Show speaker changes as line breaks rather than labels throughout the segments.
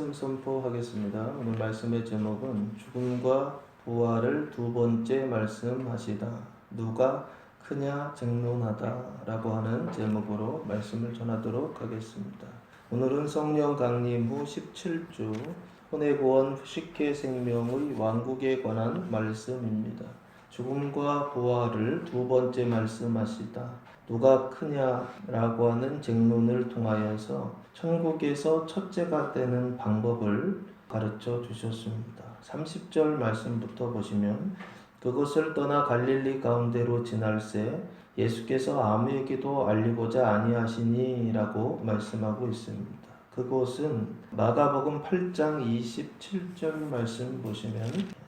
말씀 선포하겠습니다. 오늘 말씀의 제목은 죽음과 부활을 두 번째 말씀하시다. 누가 크냐 쟁론하다 라고 하는 제목으로 말씀을 전하도록 하겠습니다. 오늘은 성령 강림 후 17주 혼의 식혜 생명의 왕국에 관한 말씀입니다. 죽음과 부활을 두 번째 말씀하시다. 누가 크냐라고 하는 쟁론을 통하여서 천국에서 첫째가 되는 방법을 가르쳐 주셨습니다. 30절 말씀부터 보시면 그것을 떠나 갈릴리 가운데로 지날새 예수께서 아무에게도 알리고자 아니하시니라고 말씀하고 있습니다. 그곳은 마가복음 8장 27절 말씀 보시면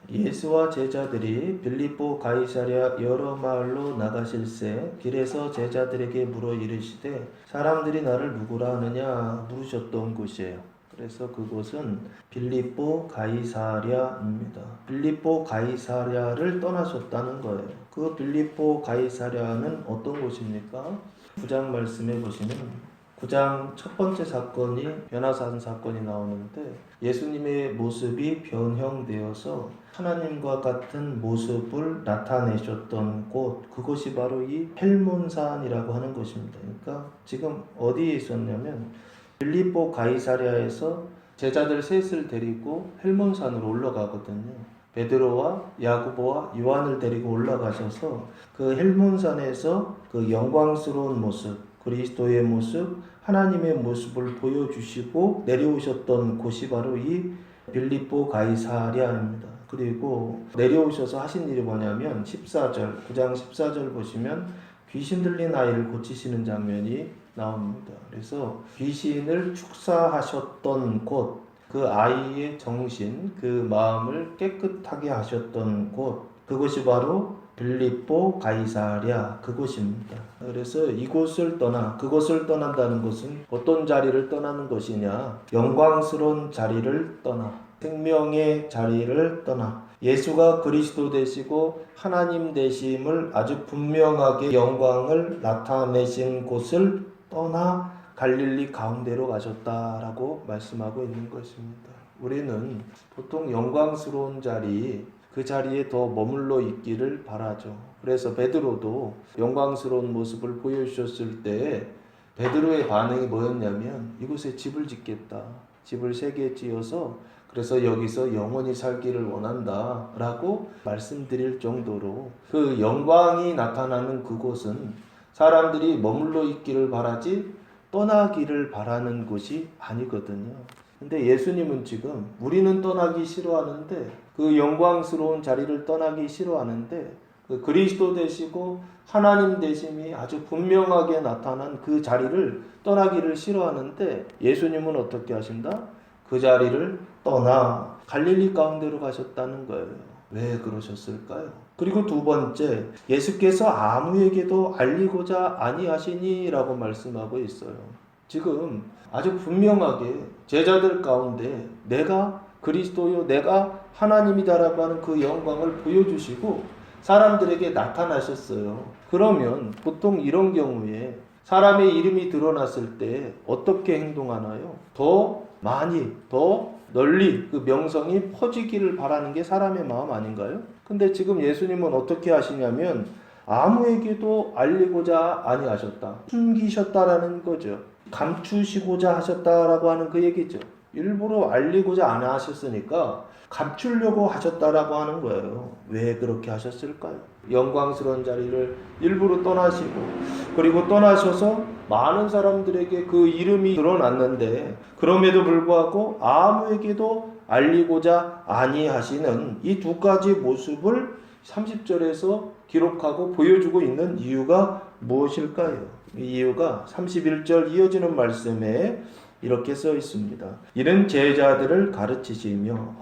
예수와 제자들이 빌립보 가이사랴 여러 마을로 나가실새 길에서 제자들에게 물어 이르시되 사람들이 나를 누구라 하느냐 물으셨던 곳이에요. 그래서 그곳은 빌립보 가이사랴입니다. 빌립보 가이사랴를 떠나셨다는 거예요. 그 빌립보 가이사랴는 어떤 곳입니까? 9장 말씀해 보시면 9장 첫 번째 사건이 변화산 사건이 나오는데 예수님의 모습이 변형되어서 하나님과 같은 모습을 나타내셨던 곳, 그곳이 바로 이 헬몬산이라고 하는 곳입니다. 그러니까 지금 어디에 있었냐면 빌립보 가이사랴에서 제자들 셋을 데리고 헬몬산으로 올라가거든요. 베드로와 야고보와 요한을 데리고 올라가셔서 그 헬몬산에서 그 영광스러운 모습, 그리스도의 모습, 하나님의 모습을 보여주시고 내려오셨던 곳이 바로 이 빌립보 가이사랴입니다. 그리고 내려오셔서 하신 일이 뭐냐면 14절, 9장 14절 보시면 귀신 들린 아이를 고치시는 장면이 나옵니다. 그래서 귀신을 축사하셨던 곳, 그 아이의 정신, 그 마음을 깨끗하게 하셨던 곳, 그것이 바로 빌립보 가이사랴 그곳입니다. 그래서 이곳을 떠나 그곳을 떠난다는 것은 어떤 자리를 떠나는 것이냐? 영광스러운 자리를 떠나 생명의 자리를 떠나 예수가 그리스도 되시고 하나님 되심을 아주 분명하게 영광을 나타내신 곳을 떠나 갈릴리 가운데로 가셨다라고 말씀하고 있는 것입니다. 우리는 보통 영광스러운 자리 그 자리에 더 머물러 있기를 바라죠. 그래서 베드로도 영광스러운 모습을 보여주셨을 때 베드로의 반응이 뭐였냐면 이곳에 집을 짓겠다. 집을 3개 지어서 그래서 여기서 영원히 살기를 원한다 라고 말씀드릴 정도로 그 영광이 나타나는 그곳은 사람들이 머물러 있기를 바라지 떠나기를 바라는 곳이 아니거든요. 근데 예수님은 지금 우리는 떠나기 싫어하는데 그 영광스러운 자리를 떠나기 싫어하는데 그 그리스도 되시고 하나님 되심이 아주 분명하게 나타난 그 자리를 떠나기를 싫어하는데 예수님은 어떻게 하신다? 그 자리를 떠나 갈릴리 가운데로 가셨다는 거예요. 왜 그러셨을까요? 그리고 두 번째, 예수께서 아무에게도 알리고자 아니하시니라고 말씀하고 있어요. 지금 아주 분명하게 제자들 가운데 내가 그리스도요, 내가 하나님이다라고 하는 그 영광을 보여주시고 사람들에게 나타나셨어요. 그러면 보통 이런 경우에 사람의 이름이 드러났을 때 어떻게 행동하나요? 더 많이, 더 널리 그 명성이 퍼지기를 바라는 게 사람의 마음 아닌가요? 근데 지금 예수님은 어떻게 하시냐면 아무에게도 알리고자 아니하셨다. 숨기셨다라는 거죠. 감추시고자 하셨다라고 하는 그 얘기죠. 일부러 알리고자 안 하셨으니까 감추려고 하셨다라고 하는 거예요. 왜 그렇게 하셨을까요? 영광스러운 자리를 일부러 떠나시고 그리고 떠나셔서 많은 사람들에게 그 이름이 드러났는데 그럼에도 불구하고 아무에게도 알리고자 아니하시는 이 두 가지 모습을 30절에서 기록하고 보여주고 있는 이유가 무엇일까요? 이 이유가 31절 이어지는 말씀에 이렇게 써 있습니다. 이는 제자들을 가르치시며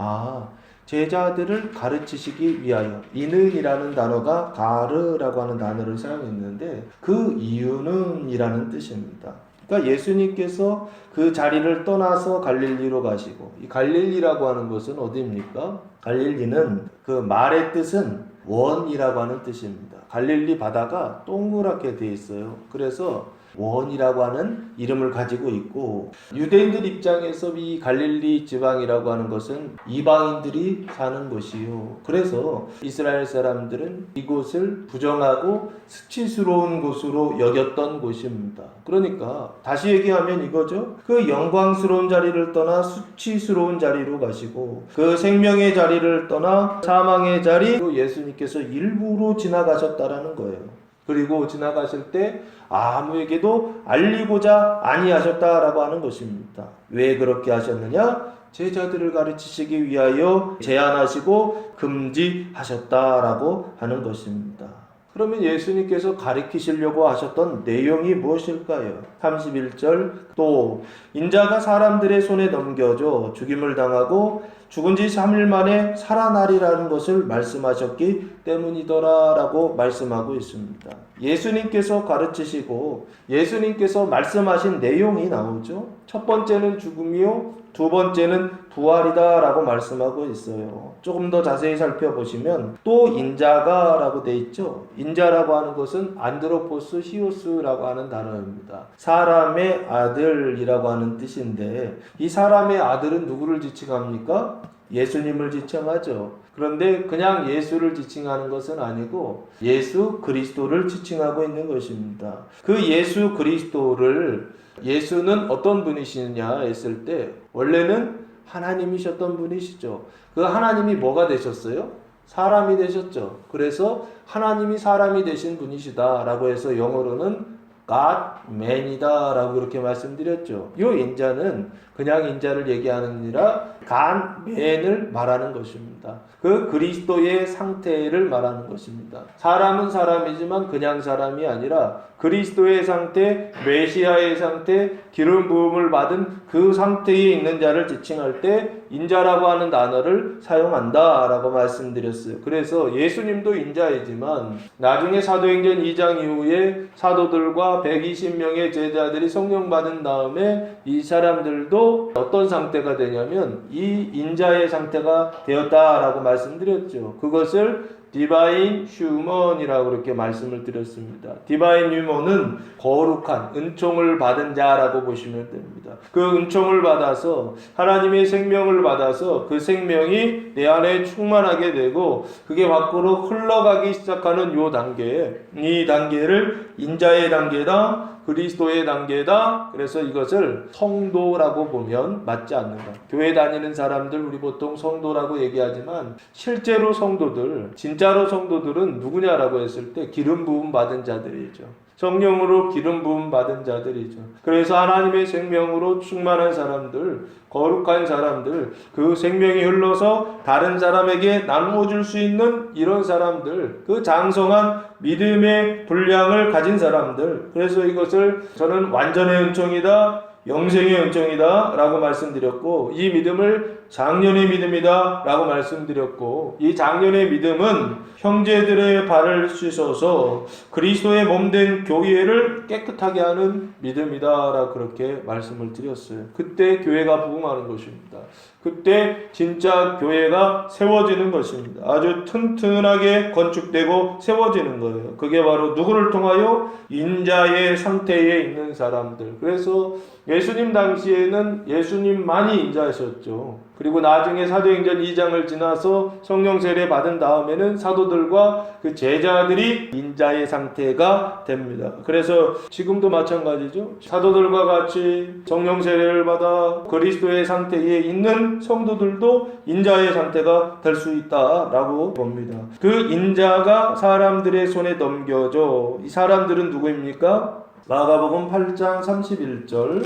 제자들을 가르치시기 위하여 이는이라는 단어가 가르라고 하는 단어를 사용했는데 그 이유는 이라는 뜻입니다. 그러니까 예수님께서 그 자리를 떠나서 갈릴리로 가시고 이 갈릴리라고 하는 것은 어디입니까? 갈릴리는 그 말의 뜻은 원이라고 하는 뜻입니다. 갈릴리 바다가 동그랗게 되어 있어요. 그래서 원이라고 하는 이름을 가지고 있고, 유대인들 입장에서 이 갈릴리 지방이라고 하는 것은 이방인들이 사는 곳이요. 그래서 이스라엘 사람들은 이곳을 부정하고 수치스러운 곳으로 여겼던 곳입니다. 그러니까 다시 얘기하면 이거죠. 그 영광스러운 자리를 떠나 수치스러운 자리로 가시고, 그 생명의 자리를 떠나 사망의 자리로 예수님께서 일부러 지나가셨다라는 거예요. 그리고 지나가실 때 아무에게도 알리고자 아니하셨다라고 하는 것입니다. 왜 그렇게 하셨느냐? 제자들을 가르치시기 위하여 제한하시고 금지하셨다라고 하는 것입니다. 그러면 예수님께서 가르치시려고 하셨던 내용이 무엇일까요? 31절, 또 인자가 사람들의 손에 넘겨져 죽임을 당하고 죽은 지 3일 만에 살아나리라는 것을 말씀하셨기 때문이더라 라고 말씀하고 있습니다. 예수님께서 가르치시고 예수님께서 말씀하신 내용이 나오죠. 첫 번째는 죽음이요, 두 번째는 부활이다 라고 말씀하고 있어요. 조금 더 자세히 살펴보시면 또 인자가 라고 돼 있죠. 인자라고 하는 것은 안드로포스 히오스라고 하는 단어입니다. 사람의 아들이라고 하는 뜻인데, 이 사람의 아들은 누구를 지칭합니까? 예수님을 지칭하죠. 그런데 그냥 예수를 지칭하는 것은 아니고 예수 그리스도를 지칭하고 있는 것입니다. 그 예수 그리스도를, 예수는 어떤 분이시냐 했을 때 원래는 하나님이셨던 분이시죠. 그 하나님이 뭐가 되셨어요? 사람이 되셨죠. 그래서 하나님이 사람이 되신 분이시다 라고 해서 영어로는 God man이다 라고 그렇게 말씀드렸죠. 이 인자는 그냥 인자를 얘기하는 게 아니라 God man을 말하는 것입니다. 그 그리스도의 상태를 말하는 것입니다. 사람은 사람이지만 그냥 사람이 아니라 그리스도의 상태, 메시아의 상태, 기름 부음을 받은 그 상태에 있는 자를 지칭할 때 인자라고 하는 단어를 사용한다 라고 말씀드렸어요. 그래서 예수님도 인자이지만 나중에 사도행전 2장 이후에 사도들과 120명의 제자들이 성령 받은 다음에 이 사람들도 어떤 상태가 되냐면 이 인자의 상태가 되었다라고 말씀드렸죠. 그것을 디바인 휴먼이라고 그렇게 말씀을 드렸습니다. 디바인 휴먼은 거룩한 은총을 받은 자라고 보시면 됩니다. 그 은총을 받아서 하나님의 생명을 받아서 그 생명이 내 안에 충만하게 되고 그게 밖으로 흘러가기 시작하는 요 단계, 이 단계를 인자의 단계다, 그리스도의 단계다. 그래서 이것을 성도라고 보면 맞지 않는다. 교회 다니는 사람들 우리 보통 성도라고 얘기하지만 실제로 성도들, 진짜로 성도들은 누구냐라고 했을 때 기름 부음 받은 자들이죠. 성령으로 기름 부음 받은 자들이죠. 그래서 하나님의 생명으로 충만한 사람들, 거룩한 사람들, 그 생명이 흘러서 다른 사람에게 나누어 줄 수 있는 이런 사람들, 그 장성한 믿음의 분량을 가진 사람들. 그래서 이것을 저는 완전의 은총이다, 영생의 은총이다 라고 말씀드렸고, 이 믿음을 장년의 믿음이다 라고 말씀드렸고, 이 장년의 믿음은 형제들의 발을 씻어서 그리스도의 몸된 교회를 깨끗하게 하는 믿음이다 라고 그렇게 말씀을 드렸어요. 그때 교회가 부흥하는 것입니다. 그때 진짜 교회가 세워지는 것입니다. 아주 튼튼하게 건축되고 세워지는 거예요. 그게 바로 누구를 통하여? 인자의 상태에 있는 사람들. 그래서 예수님 당시에는 예수님만이 인자하셨죠. 그리고 나중에 사도행전 2장을 지나서 성령 세례 받은 다음에는 사도들과 그 제자들이 인자의 상태가 됩니다. 그래서 지금도 마찬가지죠. 사도들과 같이 성령 세례를 받아 그리스도의 상태에 있는 성도들도 인자의 상태가 될 수 있다라고 봅니다. 그 인자가 사람들의 손에 넘겨져. 이 사람들은 누구입니까? 마가복음 8장 31절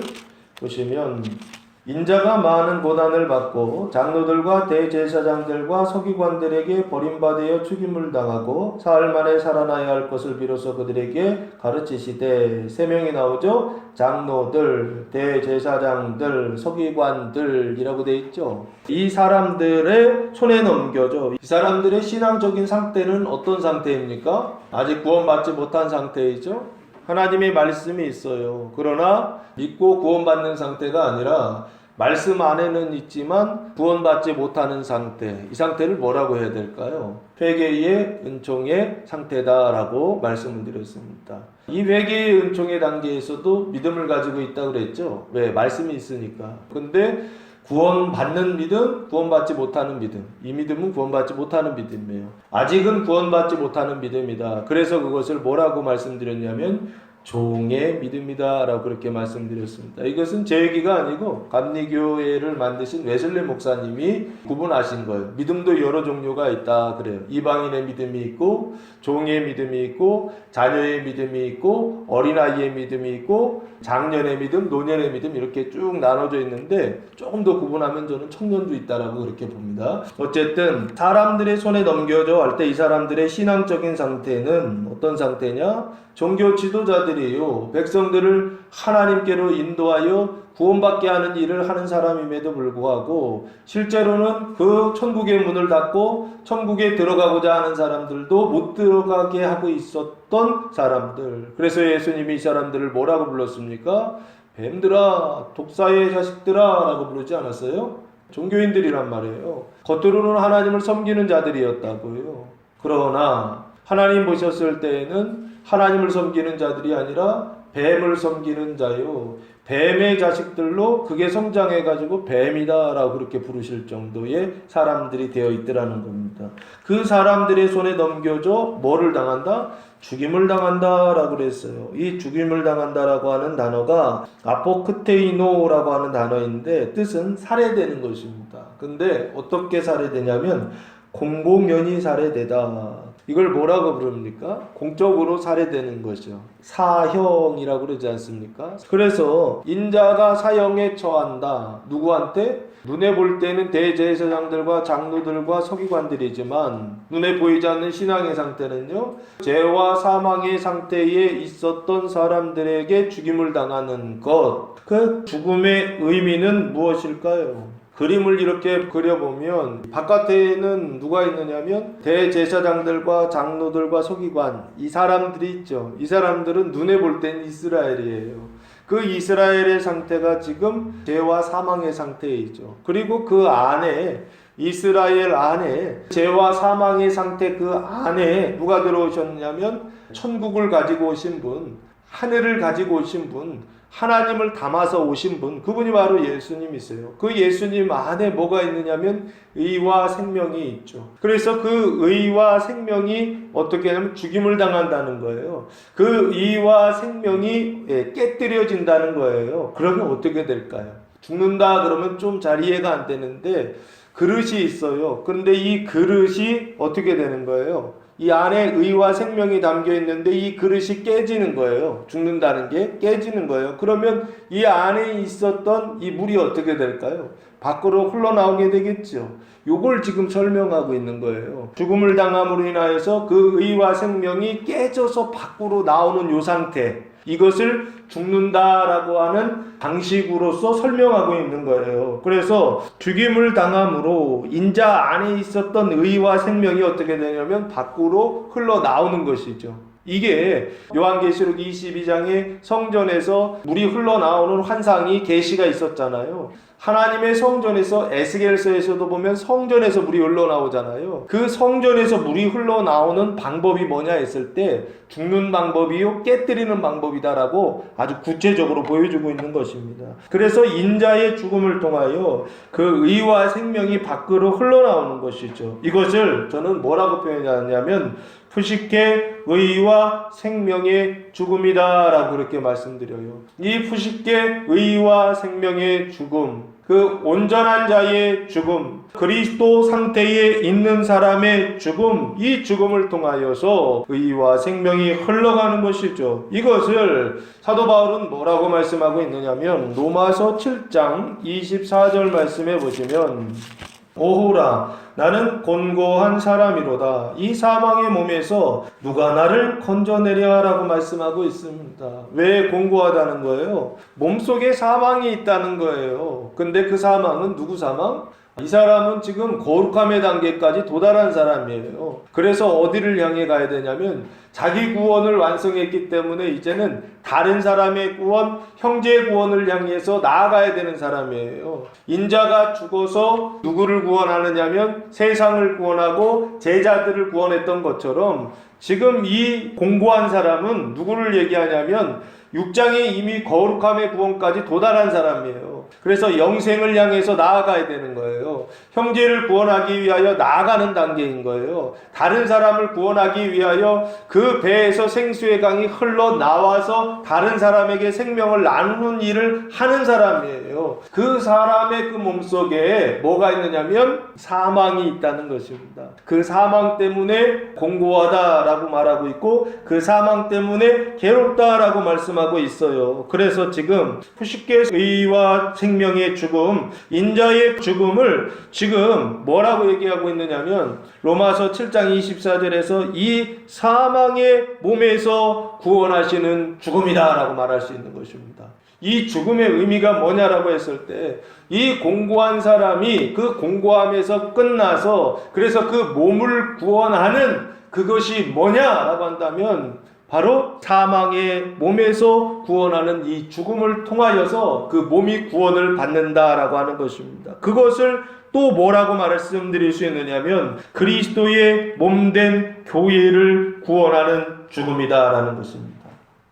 보시면 인자가 많은 고난을 받고 장로들과 대제사장들과 서기관들에게 버림받아 죽임을 당하고 사흘 만에 살아나야 할 것을 비로소 그들에게 가르치시되, 세 명이 나오죠. 장로들, 대제사장들, 서기관들이라고 되어 있죠. 이 사람들의 손에 넘겨져. 이 사람들의 신앙적인 상태는 어떤 상태입니까? 아직 구원받지 못한 상태이죠. 하나님의 말씀이 있어요. 그러나 믿고 구원받는 상태가 아니라 말씀 안에는 있지만 구원받지 못하는 상태, 이 상태를 뭐라고 해야 될까요? 회개의 은총의 상태다라고 말씀을 드렸습니다. 이 회개의 은총의 단계에서도 믿음을 가지고 있다고 그랬죠. 왜? 말씀이 있으니까. 근데 구원받는 믿음, 구원받지 못하는 믿음. 이 믿음은 구원받지 못하는 믿음이에요. 아직은 구원받지 못하는 믿음이다. 그래서 그것을 뭐라고 말씀드렸냐면 종의 믿음이다 라고 그렇게 말씀드렸습니다. 이것은 제 얘기가 아니고 감리교회를 만드신 웨슬리 목사님이 구분하신 거예요. 믿음도 여러 종류가 있다 그래요. 이방인의 믿음이 있고 종의 믿음이 있고 자녀의 믿음이 있고 어린아이의 믿음이 있고 장년의 믿음, 노년의 믿음 이렇게 쭉 나눠져 있는데 조금 더 구분하면 저는 청년도 있다라고 그렇게 봅니다. 어쨌든 사람들의 손에 넘겨져 할 때 이 사람들의 신앙적인 상태는 어떤 상태냐? 종교 지도자들이요, 백성들을 하나님께로 인도하여 구원받게 하는 일을 하는 사람임에도 불구하고 실제로는 그 천국의 문을 닫고 천국에 들어가고자 하는 사람들도 못 들어가게 하고 있었던 사람들. 그래서 예수님이 이 사람들을 뭐라고 불렀습니까? 뱀들아, 독사의 자식들아 라고 부르지 않았어요? 종교인들이란 말이에요. 겉으로는 하나님을 섬기는 자들이었다고요. 그러나 하나님 보셨을 때에는 하나님을 섬기는 자들이 아니라 뱀을 섬기는 자요, 뱀의 자식들로 그게 성장해가지고 뱀이다라고 그렇게 부르실 정도의 사람들이 되어 있더라는 겁니다. 그 사람들의 손에 넘겨져 뭐를 당한다? 죽임을 당한다라고 그랬어요. 이 죽임을 당한다라고 하는 단어가 아포크테이노라고 하는 단어인데 뜻은 살해되는 것입니다. 근데 어떻게 살해되냐면 공공연히 살해되다. 이걸 뭐라고 부릅니까? 공적으로 살해되는 거죠. 사형이라고 그러지 않습니까? 그래서 인자가 사형에 처한다. 누구한테? 눈에 볼 때는 대제사장들과 장로들과 서기관들이지만 눈에 보이지 않는 신앙의 상태는요, 죄와 사망의 상태에 있었던 사람들에게 죽임을 당하는 것. 그 죽음의 의미는 무엇일까요? 그림을 이렇게 그려보면 바깥에는 누가 있느냐면 대제사장들과 장로들과 서기관, 이 사람들이 있죠. 이 사람들은 눈에 볼 땐 이스라엘이에요. 그 이스라엘의 상태가 지금 죄와 사망의 상태에 있죠. 그리고 그 안에, 이스라엘 안에 죄와 사망의 상태 그 안에 누가 들어오셨냐면 천국을 가지고 오신 분, 하늘을 가지고 오신 분, 하나님을 담아서 오신 분, 그분이 바로 예수님이세요. 그 예수님 안에 뭐가 있느냐면 의와 생명이 있죠. 그래서 그 의와 생명이 어떻게 하냐면 죽임을 당한다는 거예요. 그 의와 생명이 깨뜨려진다는 거예요. 그러면 어떻게 될까요? 죽는다 그러면 좀 잘 이해가 안 되는데 그릇이 있어요. 그런데 이 그릇이 어떻게 되는 거예요? 이 안에 의와 생명이 담겨 있는데 이 그릇이 깨지는 거예요. 죽는다는 게 깨지는 거예요. 그러면 이 안에 있었던 이 물이 어떻게 될까요? 밖으로 흘러나오게 되겠죠. 요걸 지금 설명하고 있는 거예요. 죽음을 당함으로 인하여서 그 의와 생명이 깨져서 밖으로 나오는 요 상태, 이것을 죽는다라고 하는 방식으로서 설명하고 있는 거예요. 그래서 죽임을 당함으로 인자 안에 있었던 의와 생명이 어떻게 되냐면 밖으로 흘러나오는 것이죠. 이게 요한계시록 22장의 성전에서 물이 흘러나오는 환상이 계시가 있었잖아요. 하나님의 성전에서 에스겔서에서도 보면 성전에서 물이 흘러나오잖아요. 그 성전에서 물이 흘러나오는 방법이 뭐냐 했을 때 죽는 방법이요 깨뜨리는 방법이다라고 아주 구체적으로 보여주고 있는 것입니다. 그래서 인자의 죽음을 통하여 그 의와 생명이 밖으로 흘러나오는 것이죠. 이것을 저는 뭐라고 표현하냐면 푸시케 의와 생명의 죽음이다 라고 그렇게 말씀드려요. 이 푸시케 의와 생명의 죽음, 그 온전한 자의 죽음, 그리스도 상태에 있는 사람의 죽음, 이 죽음을 통하여서 의와 생명이 흘러가는 것이죠. 이것을 사도 바울은 뭐라고 말씀하고 있느냐면 로마서 7장 24절 말씀해 보시면 오호라 나는 곤고한 사람이로다. 이 사망의 몸에서 누가 나를 건져내랴 라고 말씀하고 있습니다. 왜 곤고하다는 거예요? 몸속에 사망이 있다는 거예요. 근데 그 사망은 누구 사망? 이 사람은 지금 거룩함의 단계까지 도달한 사람이에요. 그래서 어디를 향해 가야 되냐면 자기 구원을 완성했기 때문에 이제는 다른 사람의 구원, 형제의 구원을 향해서 나아가야 되는 사람이에요. 인자가 죽어서 누구를 구원하느냐면 세상을 구원하고 제자들을 구원했던 것처럼 지금 이 공고한 사람은 누구를 얘기하냐면 6장에 이미 거룩함의 구원까지 도달한 사람이에요. 그래서 영생을 향해서 나아가야 되는 거예요. 형제를 구원하기 위하여 나아가는 단계인 거예요. 다른 사람을 구원하기 위하여 그 배에서 생수의 강이 흘러나와서 다른 사람에게 생명을 나누는 일을 하는 사람이에요. 그 사람의 그 몸속에 뭐가 있느냐면 사망이 있다는 것입니다. 그 사망 때문에 공고하다라고 말하고 있고 그 사망 때문에 괴롭다라고 말씀하고 있어요. 그래서 지금 푸시케 의와 생명의 죽음, 인자의 죽음을 지금 뭐라고 얘기하고 있느냐면 로마서 7장 24절에서 이 사망의 몸에서 구원하시는 죽음이다 라고 말할 수 있는 것입니다. 이 죽음의 의미가 뭐냐라고 했을 때 이 공고한 사람이 그 공고함에서 끝나서 그래서 그 몸을 구원하는 그것이 뭐냐라고 한다면 바로 사망의 몸에서 구원하는 이 죽음을 통하여서 그 몸이 구원을 받는다라고 하는 것입니다. 그것을 또 뭐라고 말씀드릴 수 있느냐면 그리스도의 몸된 교회를 구원하는 죽음이다라는 것입니다.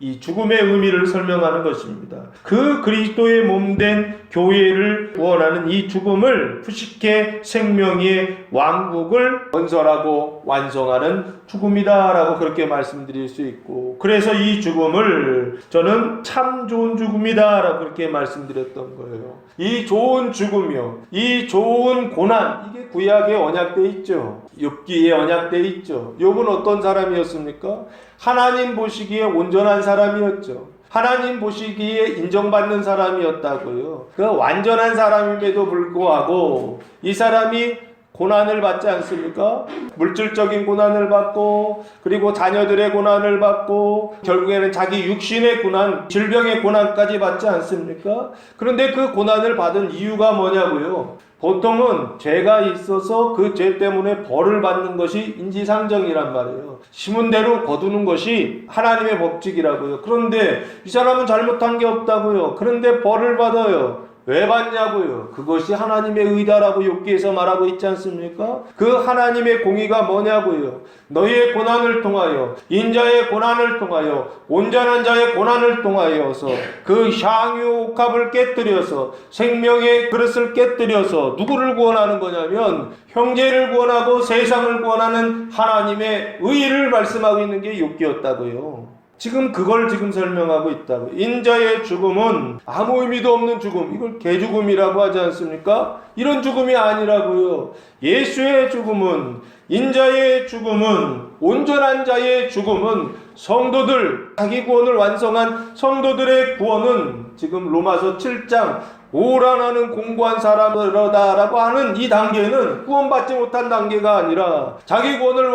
이 죽음의 의미를 설명하는 것입니다. 그 그리스도의 몸된 교회를 구원하는 이 죽음을 푸시케 생명의 왕국을 건설하고 완성하는 죽음이다라고 그렇게 말씀드릴 수 있고 그래서 이 죽음을 저는 참 좋은 죽음이다라고 그렇게 말씀드렸던 거예요. 이 좋은 죽음이요. 이 좋은 고난 이게 구약에 언약되어 있죠. 욥기에 언약되어 있죠. 욥은 어떤 사람이었습니까? 하나님 보시기에 온전한 사람이었죠. 하나님 보시기에 인정받는 사람이었다고요. 그 완전한 사람임에도 불구하고 이 사람이 고난을 받지 않습니까? 물질적인 고난을 받고 그리고 자녀들의 고난을 받고 결국에는 자기 육신의 고난, 질병의 고난까지 받지 않습니까? 그런데 그 고난을 받은 이유가 뭐냐고요? 보통은 죄가 있어서 그 죄 때문에 벌을 받는 것이 인지상정이란 말이에요. 심은 대로 거두는 것이 하나님의 법칙이라고요. 그런데 이 사람은 잘못한 게 없다고요. 그런데 벌을 받아요. 왜 받냐고요? 그것이 하나님의 의다라고 욥기에서 말하고 있지 않습니까? 그 하나님의 공의가 뭐냐고요? 너희의 고난을 통하여 인자의 고난을 통하여 온전한 자의 고난을 통하여서 그 향유 옥합을 깨뜨려서 생명의 그릇을 깨뜨려서 누구를 구원하는 거냐면 형제를 구원하고 세상을 구원하는 하나님의 의를 말씀하고 있는 게 욥기였다고요. 지금 그걸 지금 설명하고 있다고. 인자의 죽음은 아무 의미도 없는 죽음, 이걸 개죽음이라고 하지 않습니까? 이런 죽음이 아니라고요. 예수의 죽음은, 인자의 죽음은, 온전한 자의 죽음은, 성도들, 자기 구원을 완성한 성도들의 구원은 지금 로마서 7장 오라나는 공고한 사람으로다라고 하는 이 단계는 구원받지 못한 단계가 아니라 자기 구원을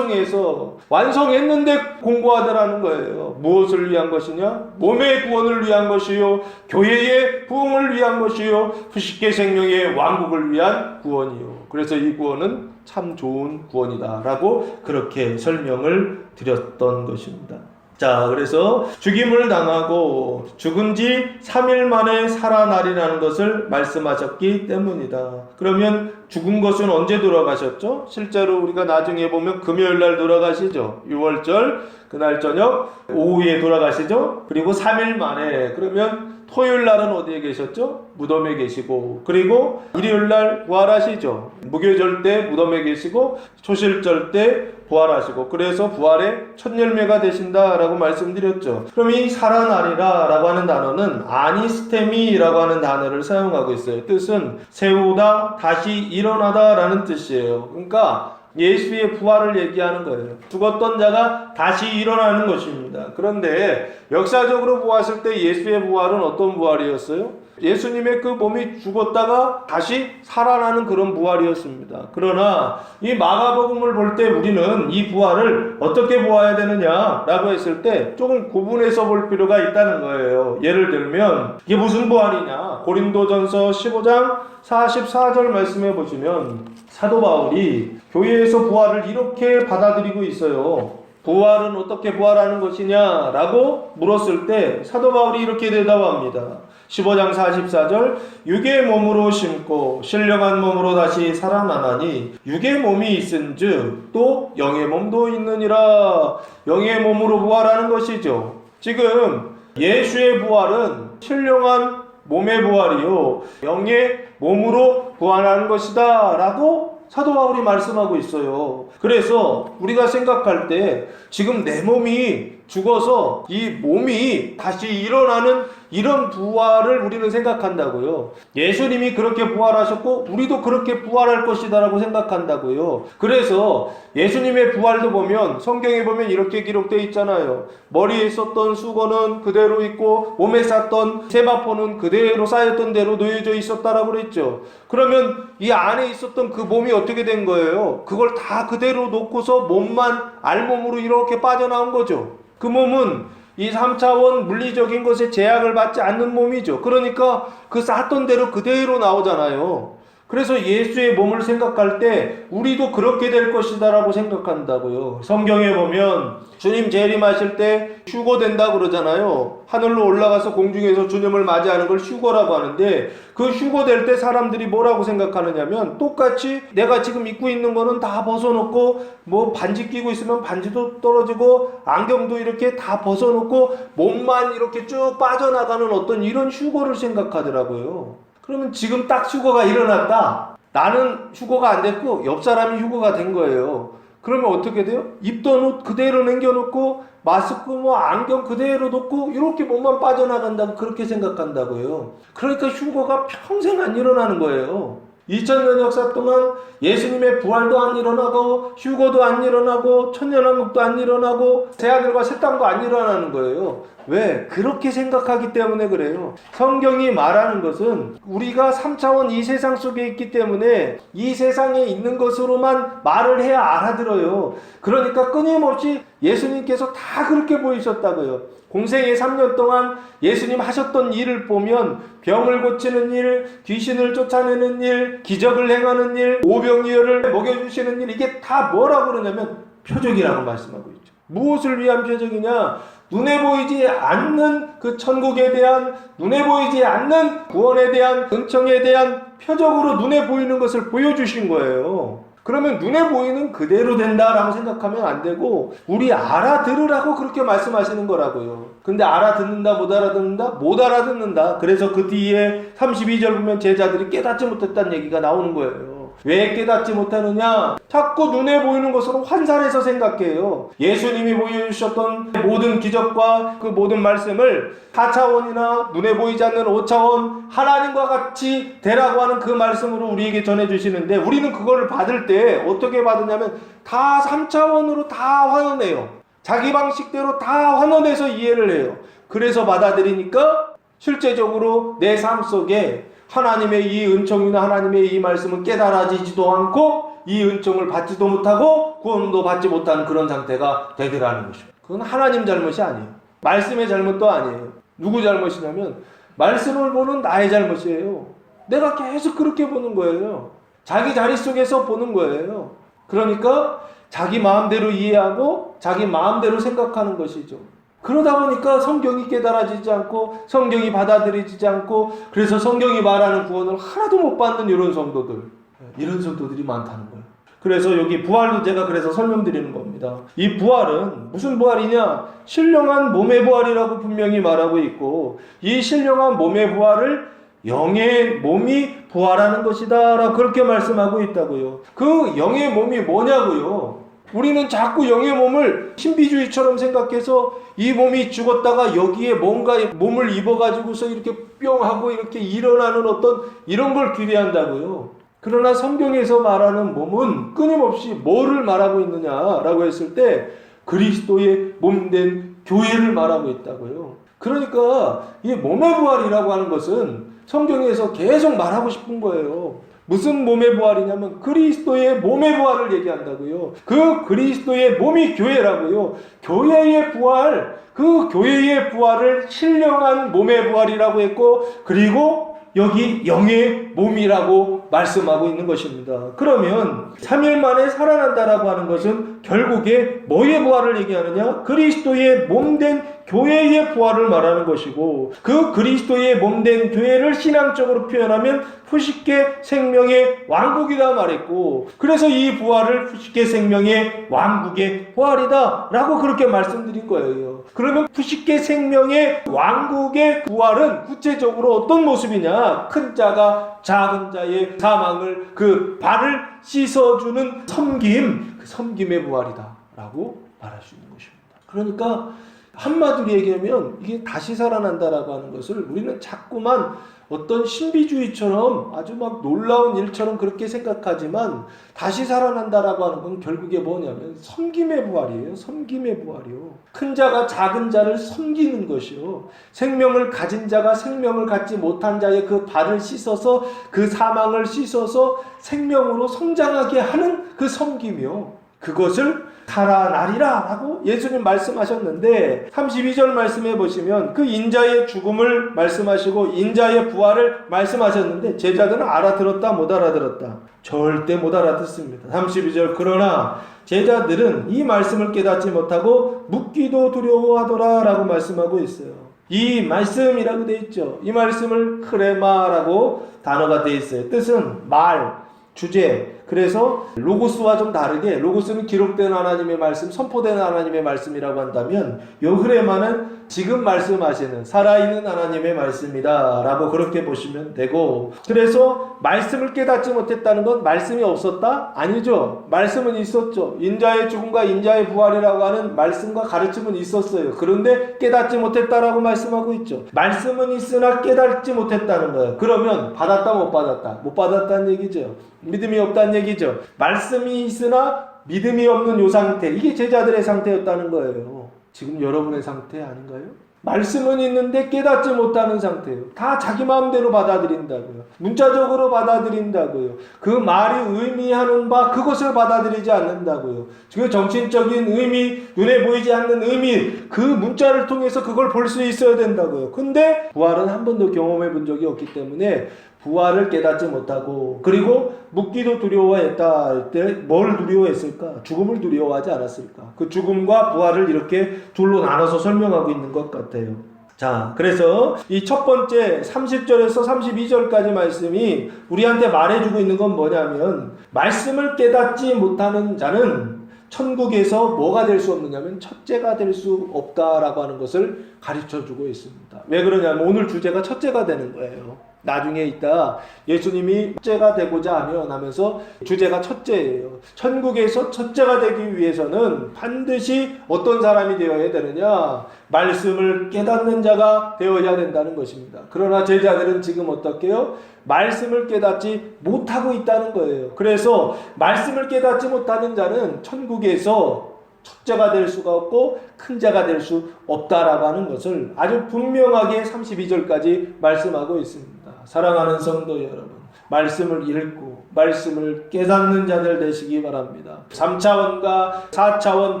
완성했는데 공고하다라는 거예요. 무엇을 위한 것이냐? 몸의 구원을 위한 것이요, 교회의 부흥을 위한 것이요, 푸시케 생명의 왕국을 위한 구원이요. 그래서 이 구원은 참 좋은 구원이다라고 그렇게 설명을 드렸던 것입니다. 자, 그래서 죽임을 당하고 죽은 지 3일 만에 살아나리라는 것을 말씀하셨기 때문이다. 그러면 죽은 것은 언제 돌아가셨죠? 실제로 우리가 나중에 보면 금요일 날 돌아가시죠. 6월절 그날 저녁 오후에 돌아가시죠. 그리고 3일 만에, 그러면 토요일 날은 어디에 계셨죠? 무덤에 계시고, 그리고 일요일 날 부활하시죠. 무교절 때 무덤에 계시고 초실절 때 부활하시고, 그래서 부활의 첫 열매가 되신다라고 말씀드렸죠. 그럼 이 살아나리라 라고 하는 단어는 아니스테미라고 하는 단어를 사용하고 있어요. 뜻은 세우다, 다시 일어나다 라는 뜻이에요. 그러니까 예수의 부활을 얘기하는 거예요. 죽었던 자가 다시 일어나는 것입니다. 그런데 역사적으로 보았을 때 예수의 부활은 어떤 부활이었어요? 예수님의 그 몸이 죽었다가 다시 살아나는 그런 부활이었습니다. 그러나 이 마가복음을 볼 때 우리는 이 부활을 어떻게 보아야 되느냐라고 했을 때 조금 구분해서 볼 필요가 있다는 거예요. 예를 들면 이게 무슨 부활이냐? 고린도전서 15장 44절 말씀해 보시면 사도 바울이 교회에서 부활을 이렇게 받아들이고 있어요. 부활은 어떻게 부활하는 것이냐라고 물었을 때 사도 바울이 이렇게 대답합니다. 15장 44절 육의 몸으로 심고 신령한 몸으로 다시 살아나나니 육의 몸이 있은즉 또 영의 몸도 있느니라. 영의 몸으로 부활하는 것이죠. 지금 예수의 부활은 신령한 몸의 부활이요 영의 몸으로 부활하는 것이다 라고 사도 바울이 말씀하고 있어요. 그래서 우리가 생각할 때 지금 내 몸이 죽어서 이 몸이 다시 일어나는 이런 부활을 우리는 생각한다고요. 예수님이 그렇게 부활하셨고 우리도 그렇게 부활할 것이다 라고 생각한다고요. 그래서 예수님의 부활도 보면 성경에 보면 이렇게 기록되어 있잖아요. 머리에 썼던 수건은 그대로 있고 몸에 쌌던 세마포는 그대로 쌓였던 대로 놓여져 있었다라고 그랬죠. 그러면 이 안에 있었던 그 몸이 어떻게 된 거예요? 그걸 다 그대로 놓고서 몸만 알몸으로 이렇게 빠져나온 거죠. 그 몸은 이 3차원 물리적인 것에 제약을 받지 않는 몸이죠. 그러니까 그 쌌던 대로 그대로 나오잖아요. 그래서 예수의 몸을 생각할 때 우리도 그렇게 될 것이다 라고 생각한다고요. 성경에 보면 주님 재림하실 때 휴거된다 그러잖아요. 하늘로 올라가서 공중에서 주님을 맞이하는 걸 휴거라고 하는데 그 휴거될 때 사람들이 뭐라고 생각하느냐면 똑같이 내가 지금 입고 있는 거는 다 벗어놓고 뭐 반지 끼고 있으면 반지도 떨어지고 안경도 이렇게 다 벗어놓고 몸만 이렇게 쭉 빠져나가는 어떤 이런 휴거를 생각하더라고요. 그러면 지금 딱 휴거가 일어났다. 나는 휴거가 안 됐고 옆 사람이 휴거가 된 거예요. 그러면 어떻게 돼요? 입던 옷 그대로 남겨놓고 마스크 뭐 안경 그대로 놓고 이렇게 몸만 빠져나간다고 그렇게 생각한다고요. 그러니까 휴거가 평생 안 일어나는 거예요. 2000년 역사 동안 예수님의 부활도 안 일어나고 휴거도 안 일어나고 천년왕국도 안 일어나고 새하늘과 새 땅도 안 일어나는 거예요. 왜? 그렇게 생각하기 때문에 그래요. 성경이 말하는 것은 우리가 3차원 이 세상 속에 있기 때문에 이 세상에 있는 것으로만 말을 해야 알아들어요. 그러니까 끊임없이 예수님께서 다 그렇게 보이셨다고요. 공생애 3년 동안 예수님 하셨던 일을 보면 병을 고치는 일, 귀신을 쫓아내는 일, 기적을 행하는 일, 오병이어를 먹여주시는 일, 이게 다 뭐라고 그러냐면 표적이라고 말씀하고 있죠. 무엇을 위한 표적이냐? 눈에 보이지 않는 그 천국에 대한, 눈에 보이지 않는 구원에 대한, 은총에 대한 표적으로 눈에 보이는 것을 보여주신 거예요. 그러면 눈에 보이는 그대로 된다라고 생각하면 안 되고 우리 알아들으라고 그렇게 말씀하시는 거라고요. 근데 알아듣는다 못 알아듣는다? 못 알아듣는다. 그래서 그 뒤에 32절 보면 제자들이 깨닫지 못했다는 얘기가 나오는 거예요. 왜 깨닫지 못하느냐? 자꾸 눈에 보이는 것으로 환산해서 생각해요. 예수님이 보여주셨던 모든 기적과 그 모든 말씀을 4차원이나 눈에 보이지 않는 5차원 하나님과 같이 되라고 하는 그 말씀으로 우리에게 전해주시는데 우리는 그거를 받을 때 어떻게 받으냐면 다 3차원으로 다 환원해요. 자기 방식대로 다 환원해서 이해를 해요. 그래서 받아들이니까 실제적으로 내 삶 속에 하나님의 이 은총이나 하나님의 이 말씀은 깨달아지지도 않고 이 은총을 받지도 못하고 구원도 받지 못하는 그런 상태가 되더라는 것이죠. 그건 하나님 잘못이 아니에요. 말씀의 잘못도 아니에요. 누구 잘못이냐면 말씀을 보는 나의 잘못이에요. 내가 계속 그렇게 보는 거예요. 자기 자리 속에서 보는 거예요. 그러니까 자기 마음대로 이해하고 자기 마음대로 생각하는 것이죠. 그러다 보니까 성경이 깨달아지지 않고 성경이 받아들여지지 않고 그래서 성경이 말하는 구원을 하나도 못 받는 이런 성도들이 많다는 거예요. 그래서 여기 부활도 제가 그래서 설명드리는 겁니다. 이 부활은 무슨 부활이냐? 신령한 몸의 부활이라고 분명히 말하고 있고 이 신령한 몸의 부활을 영의 몸이 부활하는 것이다 라고 그렇게 말씀하고 있다고요. 그 영의 몸이 뭐냐고요? 우리는 자꾸 영의 몸을 신비주의처럼 생각해서 이 몸이 죽었다가 여기에 뭔가 몸을 입어가지고서 이렇게 뿅 하고 이렇게 일어나는 어떤 이런 걸 기대한다고요. 그러나 성경에서 말하는 몸은 끊임없이 뭐를 말하고 있느냐라고 했을 때 그리스도의 몸된 교회를 말하고 있다고요. 그러니까 이 몸의 부활이라고 하는 것은
성경에서 계속 말하고 싶은 거예요. 무슨 몸의 부활이냐면 그리스도의 몸의 부활을 얘기한다고요. 그 그리스도의 몸이 교회라고요. 교회의 부활, 그 교회의 부활을 신령한 몸의 부활이라고 했고, 그리고 여기 영의 몸이라고 말씀하고 있는 것입니다. 그러면 3일 만에 살아난다라고 하는 것은 결국에 뭐의 부활을 얘기하느냐? 그리스도의 몸된 교회의 부활을 말하는 것이고, 그 그리스도의 몸된 교회를 신앙적으로 표현하면 푸시케 생명의 왕국이라 말했고, 그래서 이 부활을 푸시케 생명의 왕국의 부활이다 라고 그렇게 말씀드린 거예요. 그러면 푸시케 생명의 왕국의 부활은 구체적으로 어떤 모습이냐? 큰 자가 작은 자의 사망을, 그 발을 씻어주는 섬김, 그 섬김의 부활이다 라고 말할 수 있는 것입니다. 그러니까 한마디로 얘기하면 이게 다시 살아난다라고 하는 것을 우리는 자꾸만 어떤 신비주의처럼 아주 막 놀라운 일처럼 그렇게 생각하지만, 다시 살아난다라고 하는 건 결국에 뭐냐면 섬김의 부활이에요. 섬김의 부활이요. 큰 자가 작은 자를 섬기는 것이요. 생명을 가진 자가 생명을 갖지 못한 자의 그 발을 씻어서, 그 사망을 씻어서 생명으로 성장하게 하는 그 섬김이요. 그것을 살아나리라 라고 예수님 말씀하셨는데, 32절 말씀해 보시면 그 인자의 죽음을 말씀하시고 인자의 부활을 말씀하셨는데, 제자들은 알아들었다 못 알아들었다? 절대 못 알아듣습니다. 32절, 그러나 제자들은 이 말씀을 깨닫지 못하고 묻기도 두려워하더라 라고 말씀하고 있어요. 이 말씀이라고 되어 있죠. 이 말씀을 크레마라고 단어가 되어 있어요. 뜻은 말, 주제. 그래서 로고스와 좀 다르게, 로고스는 기록된 하나님의 말씀, 선포된 하나님의 말씀이라고 한다면, 요흐레마는 지금 말씀하시는 살아있는 하나님의 말씀이다 라고 그렇게 보시면 되고, 그래서 말씀을 깨닫지 못했다는 건 말씀이 없었다? 아니죠. 말씀은 있었죠. 인자의 죽음과 인자의 부활이라고 하는 말씀과 가르침은 있었어요. 그런데 깨닫지 못했다라고 말씀하고 있죠. 말씀은 있으나 깨닫지 못했다는 거예요. 그러면 받았다 못 받았다? 못 받았다는 얘기죠. 믿음이 없다는 얘기죠. 말씀이 있으나 믿음이 없는 요 상태, 이게 제자들의 상태였다는 거예요. 지금 여러분의 상태 아닌가요? 말씀은 있는데 깨닫지 못하는 상태예요. 다 자기 마음대로 받아들인다고요. 문자적으로 받아들인다고요. 그 말이 의미하는 바 그것을 받아들이지 않는다고요. 그 정신적인 의미, 눈에 보이지 않는 의미, 그 문자를 통해서 그걸 볼 수 있어야 된다고요. 근데 부활은 한 번도 경험해 본 적이 없기 때문에 부활을 깨닫지 못하고, 그리고 묻기도 두려워했다 할 때 뭘 두려워했을까? 죽음을 두려워하지 않았을까? 그 죽음과 부활을 이렇게 둘로 나눠서 설명하고 있는 것 같아요. 자, 그래서 이 첫 번째 30절에서 32절까지 말씀이 우리한테 말해주고 있는 건 뭐냐면, 말씀을 깨닫지 못하는 자는 천국에서 뭐가 될 수 없느냐면 첫째가 될 수 없다라고 하는 것을 가르쳐주고 있습니다. 왜 그러냐면 오늘 주제가 첫째가 되는 거예요. 나중에 있다 예수님이 첫째가 되고자 하면서 주제가 첫째예요. 천국에서 첫째가 되기 위해서는 반드시 어떤 사람이 되어야 되느냐? 말씀을 깨닫는 자가 되어야 된다는 것입니다. 그러나 제자들은 지금 어떻게 해요? 말씀을 깨닫지 못하고 있다는 거예요. 그래서 말씀을 깨닫지 못하는 자는 천국에서 첫째가 될 수가 없고 큰 자가 될 수 없다라고 하는 것을 아주 분명하게 32절까지 말씀하고 있습니다. 사랑하는 성도 여러분, 말씀을 읽고 말씀을 깨닫는 자들 되시기 바랍니다. 3차원과 4차원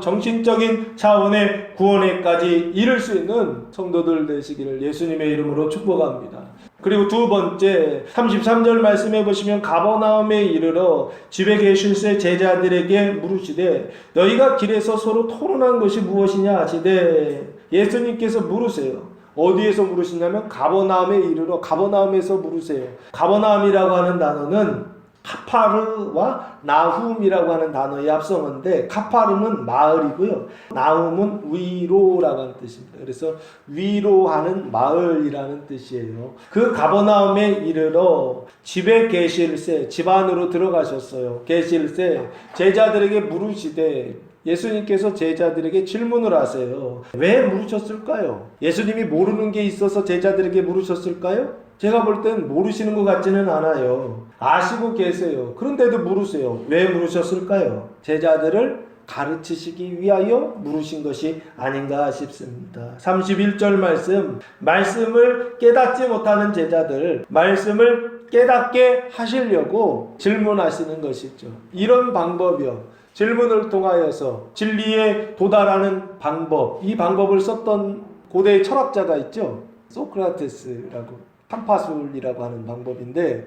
정신적인 차원의 구원에까지 이를 수 있는 성도들 되시기를 예수님의 이름으로 축복합니다. 그리고 두 번째 33절 말씀해 보시면, 가버나움에 이르러 집에 계실새 제자들에게 물으시되 너희가 길에서 서로 토론한 것이 무엇이냐 하시되, 예수님께서 물으세요. 어디에서 물으시냐면 가버나움에 이르러, 가버나움에서 물으세요. 가버나움이라고 하는 단어는 카파르와 나훔이라고 하는 단어의 합성어인데, 카파르는 마을이고요, 나훔은 위로라고 하는 뜻입니다. 그래서 위로하는 마을이라는 뜻이에요. 그 가버나움에 이르러 집에 계실새, 집 안으로 들어가셨어요. 계실새 제자들에게 물으시되, 예수님께서 제자들에게 질문을 하세요. 왜 물으셨을까요? 예수님이 모르는 게 있어서 제자들에게 물으셨을까요? 제가 볼 땐 모르시는 것 같지는 않아요. 아시고 계세요. 그런데도 물으세요. 왜 물으셨을까요? 제자들을 가르치시기 위하여 물으신 것이 아닌가 싶습니다. 31절 말씀을 깨닫지 못하는 제자들, 말씀을 깨닫게 하시려고 질문하시는 것이죠. 이런 방법이요. 질문을 통하여서 진리에 도달하는 방법, 이 방법을 썼던 고대의 철학자가 있죠. 소크라테스라고, 탐파술이라고 하는 방법인데,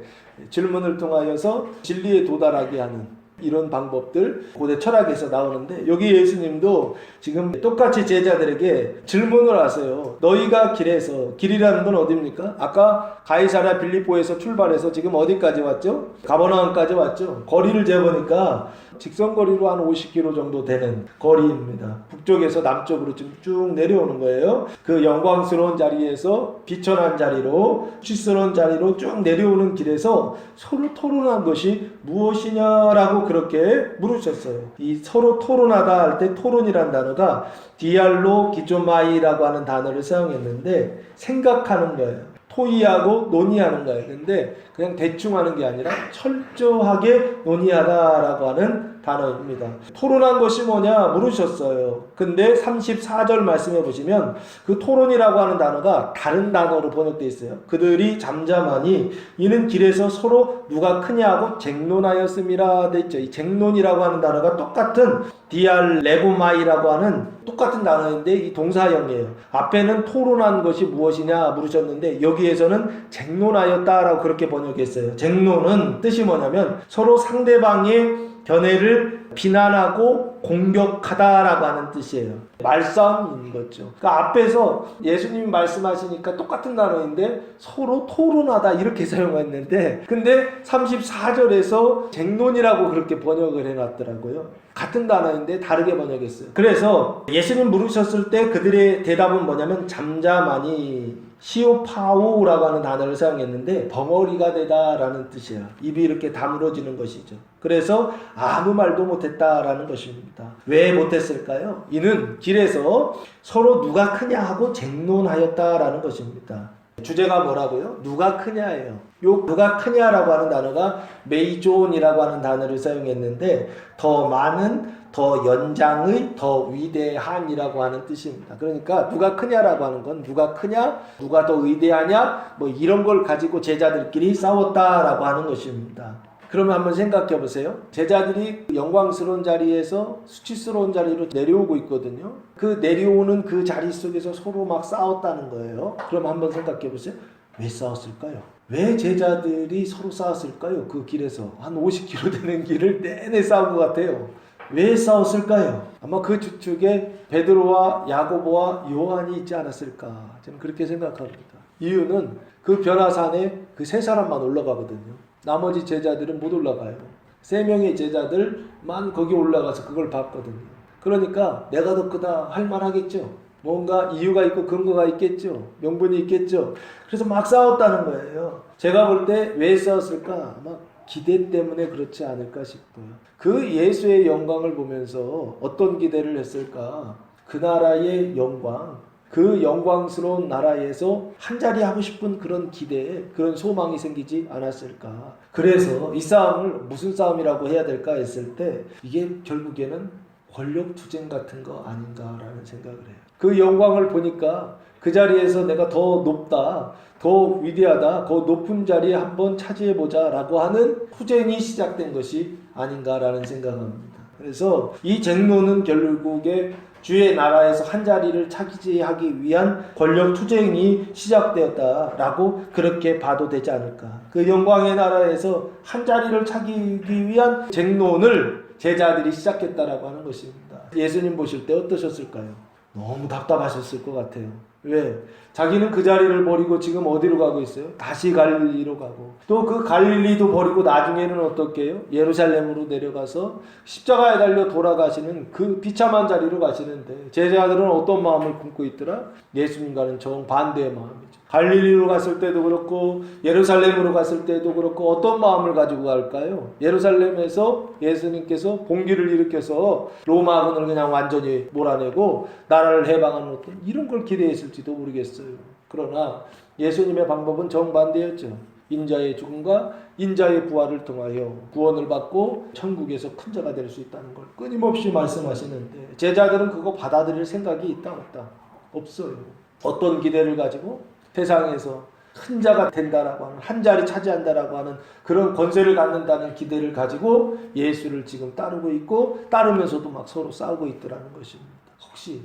질문을 통하여서 진리에 도달하게 하는 이런 방법들 고대 철학에서 나오는데, 여기 예수님도 지금 똑같이 제자들에게 질문을 하세요. 너희가 길이라는 건 어디입니까? 아까 가이사랴 빌립보에서 출발해서 지금 어디까지 왔죠? 가버나움까지 왔죠. 거리를 재보니까 직선거리로 한 50km 정도 되는 거리입니다. 북쪽에서 남쪽으로 쭉 내려오는 거예요. 그 영광스러운 자리에서 비천한 자리로, 수치스러운 자리로 쭉 내려오는 길에서 서로 토론한 것이 무엇이냐라고 그렇게 물으셨어요. 이 서로 토론하다 할 때 토론이란 단어가 디알로 기조마이라고 하는 단어를 사용했는데, 생각하는 거예요. 토의하고 논의하는 거예요. 근데 그냥 대충 하는 게 아니라 철저하게 논의하다라고 하는 단어입니다. 토론한 것이 뭐냐 물으셨어요. 근데 34절 말씀해 보시면 그 토론이라고 하는 단어가 다른 단어로 번역되어 있어요. 그들이 잠잠하니 이는 길에서 서로 누가 크냐고 쟁론하였음이라 돼 있죠. 이 쟁론이라고 하는 단어가 똑같은 디알레고마이라고 하는 똑같은 단어인데 이 동사형이에요. 앞에는 토론한 것이 무엇이냐 물으셨는데 여기에서는 쟁론하였다라고 그렇게 번역했어요. 쟁론은 뜻이 뭐냐면 서로 상대방의 견해를 비난하고 공격하다라고 하는 뜻이에요. 말싸움인 거죠. 그러니까 앞에서 예수님이 말씀하시니까 똑같은 단어인데 서로 토론하다 이렇게 사용했는데, 근데 34절에서 쟁론이라고 그렇게 번역을 해놨더라고요. 같은 단어인데 다르게 번역했어요. 그래서 예수님 물으셨을 때 그들의 대답은 뭐냐면 잠잠하니, 시오파오라고 하는 단어를 사용했는데 벙어리가 되다라는 뜻이에요. 입이 이렇게 다물어지는 것이죠. 그래서 아무 말도 못했다라는 것입니다. 왜 못했을까요? 이는 길에서 서로 누가 크냐 하고 쟁론하였다라는 것입니다. 주제가 뭐라고요? 누가 크냐예요. 요 누가 크냐라고 하는 단어가 메이존이라고 하는 단어를 사용했는데 더 많은, 더 연장의, 더 위대한이라고 하는 뜻입니다. 그러니까 누가 크냐라고 하는 건 누가 크냐, 누가 더 위대하냐, 뭐 이런 걸 가지고 제자들끼리 싸웠다라고 하는 것입니다. 그러면 한번 생각해 보세요. 제자들이 영광스러운 자리에서 수치스러운 자리로 내려오고 있거든요. 그 내려오는 그 자리 속에서 서로 막 싸웠다는 거예요. 그럼 한번 생각해 보세요. 왜 싸웠을까요? 왜 제자들이 서로 싸웠을까요? 그 길에서 한 50km 되는 길을 내내 싸운 것 같아요. 왜 싸웠을까요? 아마 그 주축에 베드로와 야고보와 요한이 있지 않았을까, 저는 그렇게 생각합니다. 이유는 그 변화산에 그 세 사람만 올라가거든요. 나머지 제자들은 못 올라가요. 3명의 제자들만 거기 올라가서 그걸 봤거든요. 그러니까 내가 더 크다 할 만하겠죠. 뭔가 이유가 있고 근거가 있겠죠. 명분이 있겠죠. 그래서 막 싸웠다는 거예요. 제가 볼 때 왜 싸웠을까? 아마 기대 때문에 그렇지 않을까 싶어요. 그 예수의 영광을 보면서 어떤 기대를 했을까? 그 나라의 영광, 그 영광스러운 나라에서 한자리 하고 싶은 그런 기대, 그런 소망이 생기지 않았을까? 그래서 이 싸움을 무슨 싸움이라고 해야 될까 했을 때 이게 결국에는 권력 투쟁 같은 거 아닌가라는 생각을 해요. 그 영광을 보니까 그 자리에서 내가 더 높다, 더 위대하다, 더 높은 자리에 한번 차지해보자 라고 하는 투쟁이 시작된 것이 아닌가라는 생각합니다. 그래서 이 쟁론은 결국에 주의 나라에서 한 자리를 차지하기 위한 권력 투쟁이 시작되었다라고 그렇게 봐도 되지 않을까. 그 영광의 나라에서 한 자리를 차지하기 위한 쟁론을 제자들이 시작했다라고 하는 것입니다. 예수님 보실 때 어떠셨을까요? 너무 답답하셨을 것 같아요. 왜? 자기는 그 자리를 버리고 지금 어디로 가고 있어요? 다시 갈릴리로 가고, 또 그 갈릴리도 버리고 나중에는 어떻게 해요? 예루살렘으로 내려가서 십자가에 달려 돌아가시는 그 비참한 자리로 가시는데 제자들은 어떤 마음을 품고 있더라? 예수님과는 정반대의 마음이죠. 갈릴리로 갔을 때도 그렇고 예루살렘으로 갔을 때도 그렇고 어떤 마음을 가지고 갈까요? 예루살렘에서 예수님께서 봉기를 일으켜서 로마군을 그냥 완전히 몰아내고 나라를 해방하는 어떤 이런 걸 기대했을지도 모르겠어요. 그러나 예수님의 방법은 정반대였죠. 인자의 죽음과 인자의 부활을 통하여 구원을 받고 천국에서 큰 자가 될 수 있다는 걸 끊임없이 말씀하시는데 제자들은 그거 받아들일 생각이 있다 없다? 없어요. 어떤 기대를 가지고 세상에서 큰 자가 된다라고 하는, 한 자리 차지한다라고 하는 그런 권세를 갖는다는 기대를 가지고 예수를 지금 따르고 있고 따르면서도 막 서로 싸우고 있더라는 것입니다. 혹시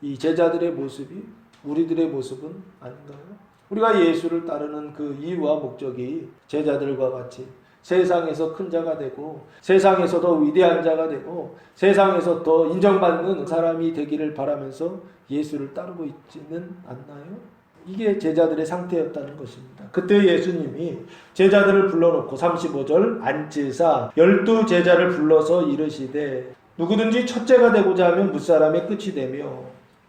이 제자들의 모습이 우리들의 모습은 아닌가요? 우리가 예수를 따르는 그 이유와 목적이 제자들과 같이 세상에서 큰 자가 되고 세상에서 더 위대한 자가 되고 세상에서 더 인정받는 사람이 되기를 바라면서 예수를 따르고 있지는 않나요? 이게 제자들의 상태였다는 것입니다. 그때 예수님이 제자들을 불러놓고 35절 앉으사 12제자를 불러서 이르시되 누구든지 첫째가 되고자 하면 무사람의 끝이 되며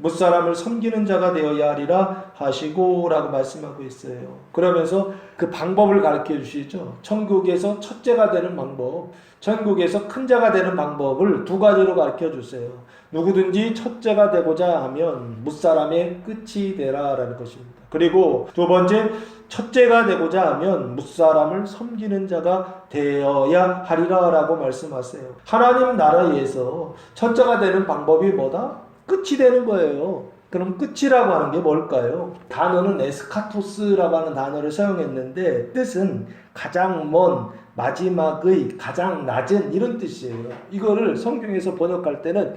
무사람을 섬기는 자가 되어야 하리라 하시고 라고 말씀하고 있어요. 그러면서 그 방법을 가르쳐 주시죠. 천국에서 첫째가 되는 방법, 천국에서 큰 자가 되는 방법을 두 가지로 가르쳐 주세요. 누구든지 첫째가 되고자 하면 무사람의 끝이 되라 라는 것입니다. 그리고 두 번째, 첫째가 되고자 하면 무사람을 섬기는 자가 되어야 하리라 라고 말씀하세요. 하나님 나라에서 첫째가 되는 방법이 뭐다? 끝이 되는 거예요. 그럼 끝이라고 하는 게 뭘까요? 단어는 에스카토스라고 하는 단어를 사용했는데 뜻은 가장 먼, 마지막의 가장 낮은 이런 뜻이에요. 이거를 성경에서 번역할 때는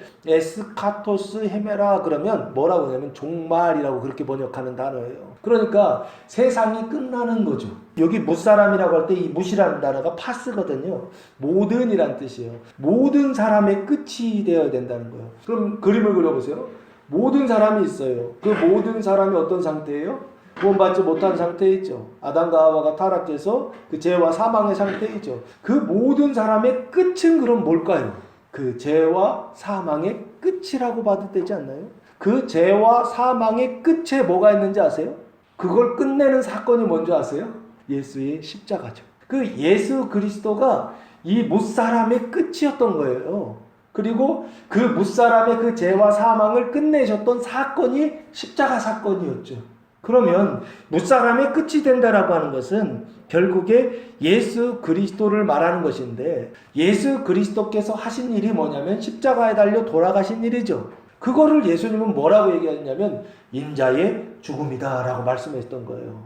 에스카토스 헤메라 그러면 뭐라고 하냐면 종말이라고 그렇게 번역하는 단어예요. 그러니까 세상이 끝나는 거죠. 여기 무사람이라고 할 때 이 무시라는 단어가 파스거든요. 모든이란 뜻이에요. 모든 사람의 끝이 되어야 된다는 거예요. 그럼 그림을 그려보세요. 모든 사람이 있어요. 그 모든 사람이 어떤 상태예요? 구원받지 못한 상태에 있죠. 아담과 하와가 타락해서 그 죄와 사망의 상태에 있죠. 그 모든 사람의 끝은 그럼 뭘까요? 그 죄와 사망의 끝이라고 봐도 되지 않나요? 그 죄와 사망의 끝에 뭐가 있는지 아세요? 그걸 끝내는 사건이 뭔지 아세요? 예수의 십자가죠. 그 예수 그리스도가 이 무사람의 끝이었던 거예요. 그리고 그 무사람의 그 죄와 사망을 끝내셨던 사건이 십자가 사건이었죠. 그러면 무사람의 끝이 된다라고 하는 것은 결국에 예수 그리스도를 말하는 것인데 예수 그리스도께서 하신 일이 뭐냐면 십자가에 달려 돌아가신 일이죠. 그거를 예수님은 뭐라고 얘기하냐면 인자의 죽음이다 라고 말씀했던 거예요.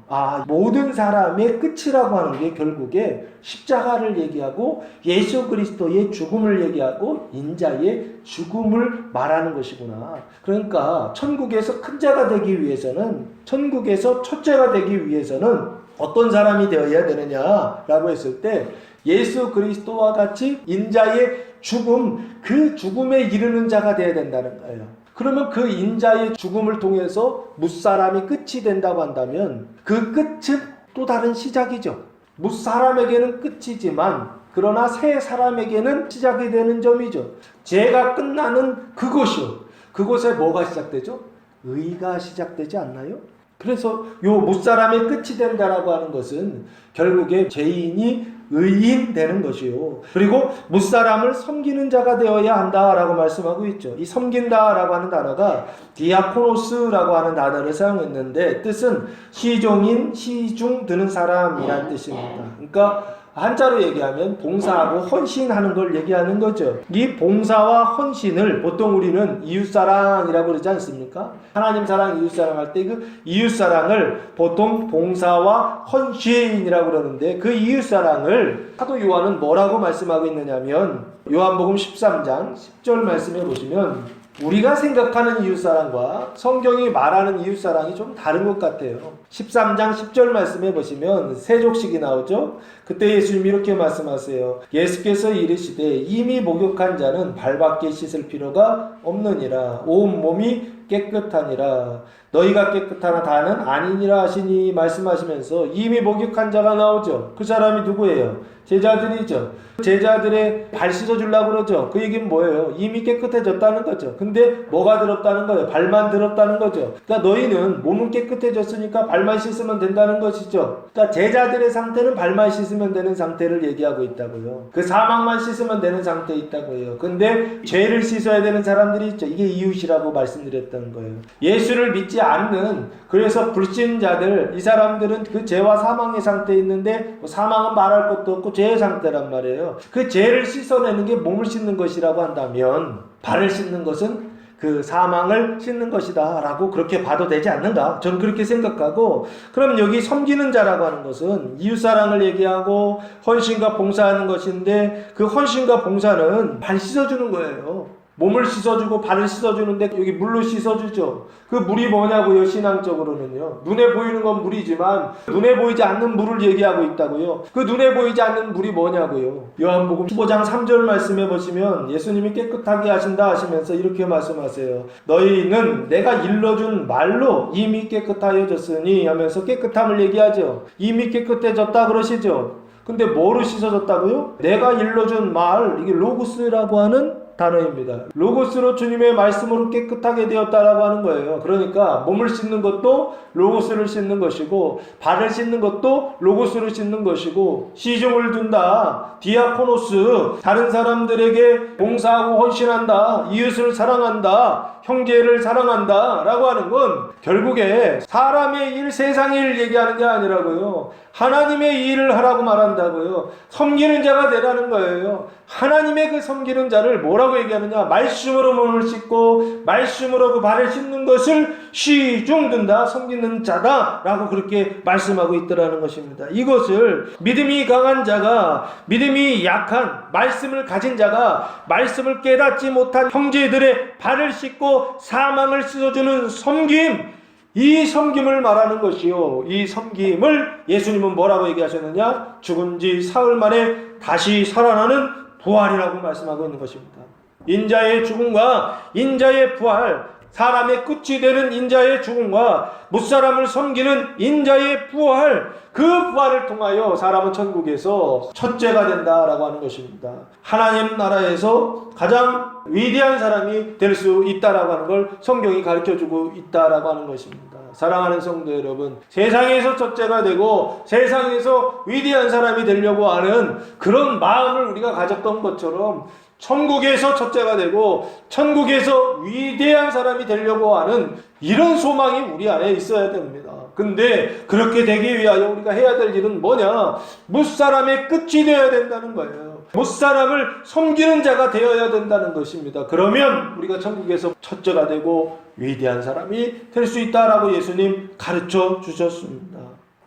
모든 사람의 끝이라고 하는 게 결국에 십자가를 얘기하고 예수 그리스도의 죽음을 얘기하고 인자의 죽음을 말하는 것이구나. 그러니까 천국에서 큰 자가 되기 위해서는, 천국에서 첫째가 되기 위해서는 어떤 사람이 되어야 되느냐라고 했을 때 예수 그리스도와 같이 인자의 죽음, 그 죽음에 이르는 자가 되어야 된다는 거예요. 그러면 그 인자의 죽음을 통해서 무사람이 끝이 된다고 한다면 그 끝은 또 다른 시작이죠. 무사람에게는 끝이지만 그러나 새 사람에게는 시작이 되는 점이죠. 죄가 끝나는 그곳이요. 그곳에 뭐가 시작되죠? 의가 시작되지 않나요? 그래서 요 무사람의 끝이 된다라고 하는 것은 결국에 죄인이 의인 되는 것이요. 그리고 무사람을 섬기는 자가 되어야 한다라고 말씀하고 있죠. 이 섬긴다라고 하는 단어가 디아코노스라고 하는 단어를 사용했는데 뜻은 시종인, 시중 드는 사람이란 뜻입니다. 그러니까 한자로 얘기하면 봉사하고 헌신하는 걸 얘기하는 거죠. 이 봉사와 헌신을 보통 우리는 이웃사랑이라고 그러지 않습니까? 하나님 사랑, 이웃사랑 할 때 그 이웃사랑을 보통 봉사와 헌신이라고 그러는데 그 이웃사랑을 사도 요한은 뭐라고 말씀하고 있느냐면 요한복음 13장 10절 말씀해 보시면 우리가 생각하는 이웃사랑과 성경이 말하는 이웃사랑이 좀 다른 것 같아요. 13장 10절 말씀해 보시면 세 족식이 나오죠. 그때 예수님이 이렇게 말씀하세요. 예수께서 이르시되 이미 목욕한 자는 발밖에 씻을 필요가 없느니라. 온 몸이 깨끗하니라. 너희가 깨끗하나 다는 아니니라 하시니 말씀하시면서 이미 목욕한 자가 나오죠. 그 사람이 누구예요? 제자들이죠. 제자들의 발 씻어주려고 그러죠. 그 얘기는 뭐예요? 이미 깨끗해졌다는 거죠. 근데 뭐가 더럽다는 거예요? 발만 더럽다는 거죠. 그러니까 너희는 몸은 깨끗해졌으니까 발만 씻으면 된다는 것이죠. 그러니까 제자들의 상태는 발만 씻으면 되는 상태를 얘기하고 있다고요. 그 사망만 씻으면 되는 상태에 있다고 해요. 근데 죄를 씻어야 되는 사람들이 있죠. 이게 이웃이라고 말씀드렸다. 있다는 거예요. 예수를 믿지 않는, 그래서 불신자들, 이 사람들은 그 죄와 사망의 상태에 있는데 사망은 말할 것도 없고 죄의 상태란 말이에요. 그 죄를 씻어내는 게 몸을 씻는 것이라고 한다면 발을 씻는 것은 그 사망을 씻는 것이다 라고 그렇게 봐도 되지 않는가? 저는 그렇게 생각하고, 그럼 여기 섬기는 자라고 하는 것은 이웃사랑을 얘기하고 헌신과 봉사하는 것인데, 그 헌신과 봉사는 발 씻어주는 거예요. 몸을 씻어주고 발을 씻어주는데 여기 물로 씻어주죠. 그 물이 뭐냐고요? 신앙적으로는요, 눈에 보이는 건 물이지만 눈에 보이지 않는 물을 얘기하고 있다고요. 그 눈에 보이지 않는 물이 뭐냐고요? 요한복음 15장 3절 말씀해 보시면 예수님이 깨끗하게 하신다 하시면서 이렇게 말씀하세요. 너희는 내가 일러준 말로 이미 깨끗하여졌으니 하면서 깨끗함을 얘기하죠. 이미 깨끗해졌다 그러시죠. 근데 뭐로 씻어졌다고요? 내가 일러준 말, 이게 로고스라고 하는 단어입니다. 로고스로 주님의 말씀으로 깨끗하게 되었다라고 하는 거예요. 그러니까 몸을 씻는 것도 로고스를 씻는 것이고, 발을 씻는 것도 로고스를 씻는 것이고, 시중을 둔다, 디아코노스, 다른 사람들에게 봉사하고 헌신한다, 이웃을 사랑한다, 형제를 사랑한다 라고 하는 건 결국에 사람의 일, 세상의 일 얘기하는 게 아니라고요. 하나님의 일을 하라고 말한다고요. 섬기는 자가 되라는 거예요. 하나님의 그 섬기는 자를 뭐라고 얘기하느냐? 말씀으로 몸을 씻고 말씀으로 그 발을 씻는 것을 시중든다, 섬기는 자다 라고 그렇게 말씀하고 있더라는 것입니다. 이것을 믿음이 강한 자가, 믿음이 약한, 말씀을 가진 자가 말씀을 깨닫지 못한 형제들의 발을 씻고 사망을 씻어주는 섬김, 이 섬김을 말하는 것이요, 이 섬김을 예수님은 뭐라고 얘기하셨느냐? 죽은 지 사흘 만에 다시 살아나는 부활이라고 말씀하고 있는 것입니다. 인자의 죽음과 인자의 부활, 사람의 끝이 되는 인자의 죽음과 무사람을 섬기는 인자의 부활, 그 부활을 통하여 사람은 천국에서 첫째가 된다라고 하는 것입니다. 하나님 나라에서 가장 위대한 사람이 될 수 있다라고 하는 걸 성경이 가르쳐주고 있다라고 하는 것입니다. 사랑하는 성도 여러분, 세상에서 첫째가 되고 세상에서 위대한 사람이 되려고 하는 그런 마음을 우리가 가졌던 것처럼 천국에서 첫째가 되고 천국에서 위대한 사람이 되려고 하는 이런 소망이 우리 안에 있어야 됩니다. 근데 그렇게 되기 위하여 우리가 해야 될 일은 뭐냐? 무사람의 끝이 되어야 된다는 거예요. 무사람을 섬기는 자가 되어야 된다는 것입니다. 그러면 우리가 천국에서 첫째가 되고 위대한 사람이 될 수 있다라고 예수님 가르쳐 주셨습니다.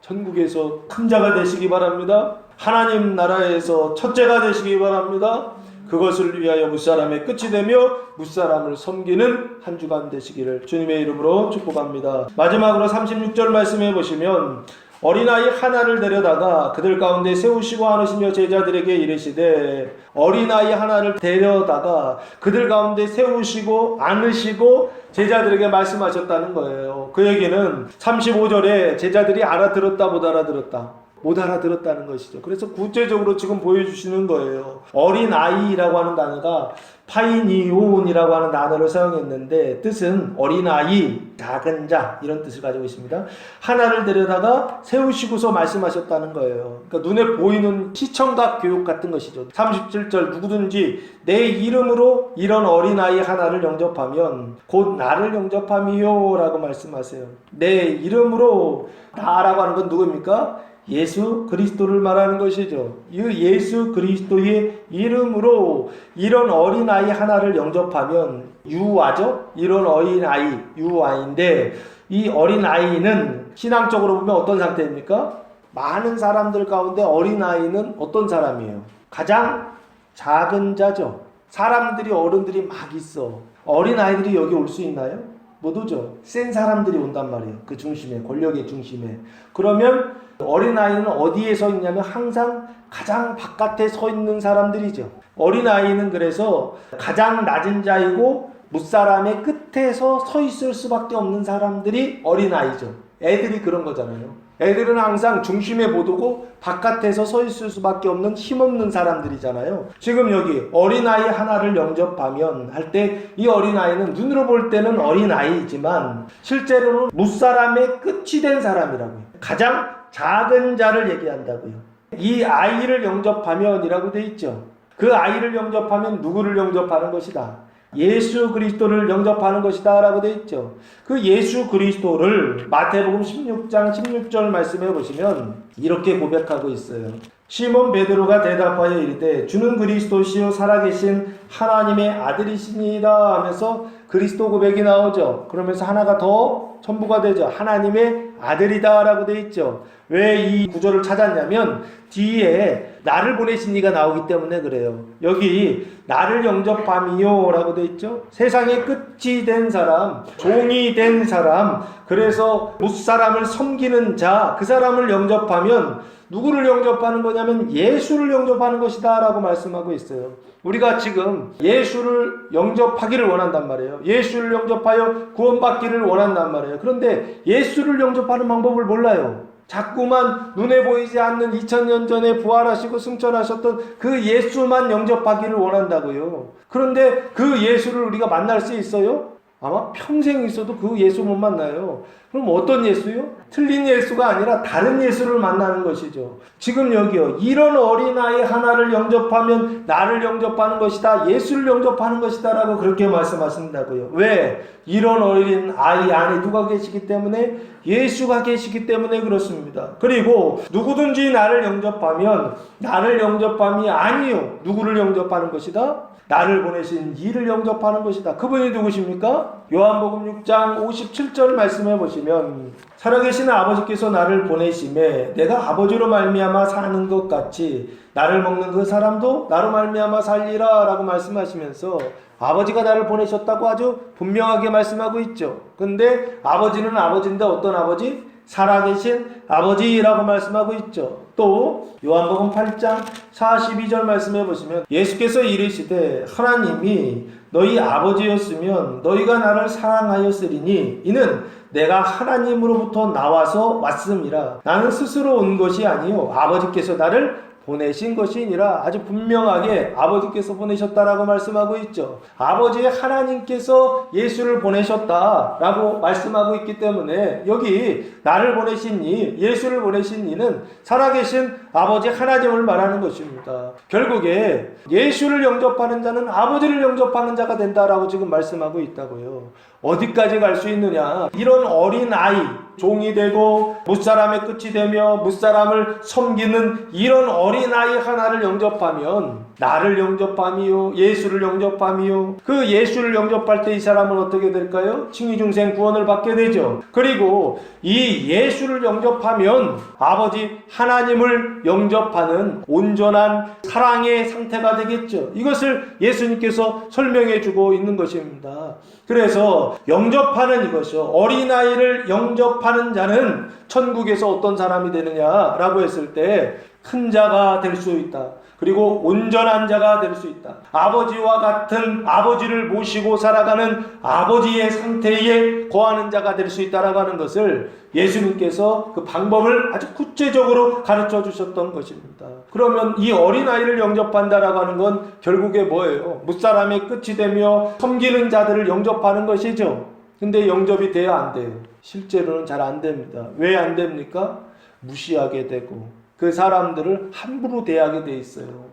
천국에서 큰 자가 되시기 바랍니다. 하나님 나라에서 첫째가 되시기 바랍니다. 그것을 위하여 무사람의 끝이 되며 무사람을 섬기는 한 주간 되시기를 주님의 이름으로 축복합니다. 마지막으로 36절 말씀해 보시면, 어린아이 하나를 데려다가 그들 가운데 세우시고 안으시며 제자들에게 이르시되, 어린아이 하나를 데려다가 그들 가운데 세우시고 안으시고 제자들에게 말씀하셨다는 거예요. 그 얘기는 35절에 제자들이 알아들었다 못 알아들었다, 못 알아들었다는 것이죠. 그래서 구체적으로 지금 보여주시는 거예요. 어린아이라고 하는 단어가 파이니온이라고 하는 단어를 사용했는데 뜻은 어린아이, 작은 자, 이런 뜻을 가지고 있습니다. 하나를 데려다가 세우시고서 말씀하셨다는 거예요. 그러니까 눈에 보이는 시청각 교육 같은 것이죠. 37절, 누구든지 내 이름으로 이런 어린아이 하나를 영접하면 곧 나를 영접함이요 라고 말씀하세요. 내 이름으로, 나라고 하는 건 누구입니까? 예수 그리스도를 말하는 것이죠. 이 예수 그리스도의 이름으로 이런 어린아이 하나를 영접하면, 유아죠? 이런 어린아이, 유아인데 이 어린아이는 신앙적으로 보면 어떤 상태입니까? 많은 사람들 가운데 어린아이는 어떤 사람이에요? 가장 작은 자죠. 사람들이, 어른들이 막 있어. 어린아이들이 여기 올 수 있나요? 못 오죠. 센 사람들이 온단 말이에요. 그 중심에, 권력의 중심에. 그러면 어린아이는 어디에 서 있냐면 항상 가장 바깥에 서 있는 사람들이죠. 어린아이는 그래서 가장 낮은 자이고 무사람의 끝에서 서 있을 수밖에 없는 사람들이 어린아이죠. 애들이 그런 거잖아요. 애들은 항상 중심에 못 오고 바깥에서 서 있을 수밖에 없는 힘없는 사람들이잖아요. 지금 여기 어린아이 하나를 영접하면 할 때 이 어린아이는 눈으로 볼 때는 어린아이지만 실제로는 무사람의 끝이 된 사람이라고요. 가장 작은 자를 얘기한다고요. 이 아이를 영접하면 이라고 돼 있죠. 그 아이를 영접하면 누구를 영접하는 것이다? 예수 그리스도를 영접하는 것이다 라고 되어 있죠. 그 예수 그리스도를 마태복음 16장 16절 말씀해 보시면 이렇게 고백하고 있어요. 시몬 베드로가 대답하여 이르되 주는 그리스도시요 살아계신 하나님의 아들이시니이다 하면서 그리스도 고백이 나오죠. 그러면서 하나가 더 첨부가 되죠. 하나님의 아들이다 라고 되어 있죠. 왜 이 구절을 찾았냐면 뒤에 나를 보내신 이가 나오기 때문에 그래요. 여기 나를 영접함이요 라고 되어 있죠. 세상의 끝이 된 사람, 종이 된 사람, 그래서 무사람을 섬기는 자, 그 사람을 영접하면 누구를 영접하는 거냐면 예수를 영접하는 것이다 라고 말씀하고 있어요. 우리가 지금 예수를 영접하기를 원한단 말이에요. 예수를 영접하여 구원받기를 원한단 말이에요. 그런데 예수를 영접하는 방법을 몰라요. 자꾸만 눈에 보이지 않는 2000년 전에 부활하시고 승천하셨던 그 예수만 영접하기를 원한다고요. 그런데 그 예수를 우리가 만날 수 있어요? 아마 평생 있어도 그 예수 못 만나요. 그럼 어떤 예수요? 틀린 예수가 아니라 다른 예수를 만나는 것이죠. 지금 여기요. 이런 어린아이 하나를 영접하면 나를 영접하는 것이다. 예수를 영접하는 것이다. 라고 그렇게 말씀하신다고요. 왜? 이런 어린 아이 안에 누가 계시기 때문에? 예수가 계시기 때문에 그렇습니다. 그리고 누구든지 나를 영접하면 나를 영접함이 아니요. 누구를 영접하는 것이다? 나를 보내신 이를 영접하는 것이다. 그분이 누구십니까? 요한복음 6장 57절 말씀해 보시면 살아계신 아버지께서 나를 보내심에 내가 아버지로 말미암아 사는 것 같이 나를 먹는 그 사람도 나로 말미암아 살리라 라고 말씀하시면서 아버지가 나를 보내셨다고 아주 분명하게 말씀하고 있죠. 근데 아버지는 아버지인데 어떤 아버지? 살아계신 아버지라고 말씀하고 있죠. 또 요한복음 8장 42절 말씀해 보시면 예수께서 이르시되 하나님이 너희 아버지였으면 너희가 나를 사랑하였으리니 이는 내가 하나님으로부터 나와서 왔음이라. 나는 스스로 온 것이 아니요 아버지께서 나를 보내신 것이니라. 아주 분명하게 아버지께서 보내셨다라고 말씀하고 있죠. 아버지 하나님께서 예수를 보내셨다라고 말씀하고 있기 때문에 여기 나를 보내신 이, 예수를 보내신 이는 살아계신 아버지 하나님을 말하는 것입니다. 결국에 예수를 영접하는 자는 아버지를 영접하는 자가 된다라고 지금 말씀하고 있다고요. 어디까지 갈 수 있느냐? 이런 어린 아이, 종이 되고 무사람의 끝이 되며 무사람을 섬기는 이런 어린아이 하나를 영접하면 나를 영접함이요 예수를 영접함이요 그 예수를 영접할 때 이 사람은 어떻게 될까요? 칭의중생 구원을 받게 되죠. 그리고 이 예수를 영접하면 아버지 하나님을 영접하는 온전한 사랑의 상태가 되겠죠. 이것을 예수님께서 설명해 주고 있는 것입니다. 그래서 영접하는 이것이요 어린아이를 영접하는 자는 천국에서 어떤 사람이 되느냐라고 했을 때 큰 자가 될 수 있다. 그리고 온전한 자가 될 수 있다. 아버지와 같은 아버지를 모시고 살아가는 아버지의 상태에 거하는 자가 될 수 있다라고 하는 것을 예수님께서 그 방법을 아주 구체적으로 가르쳐 주셨던 것입니다. 그러면 이 어린아이를 영접한다라고 하는 건 결국에 뭐예요? 무사람의 끝이 되며 섬기는 자들을 영접하는 것이죠. 근데 영접이 돼야 안 돼요. 실제로는 잘 안 됩니다. 왜 안 됩니까? 무시하게 되고 그 사람들을 함부로 대하게 돼 있어요.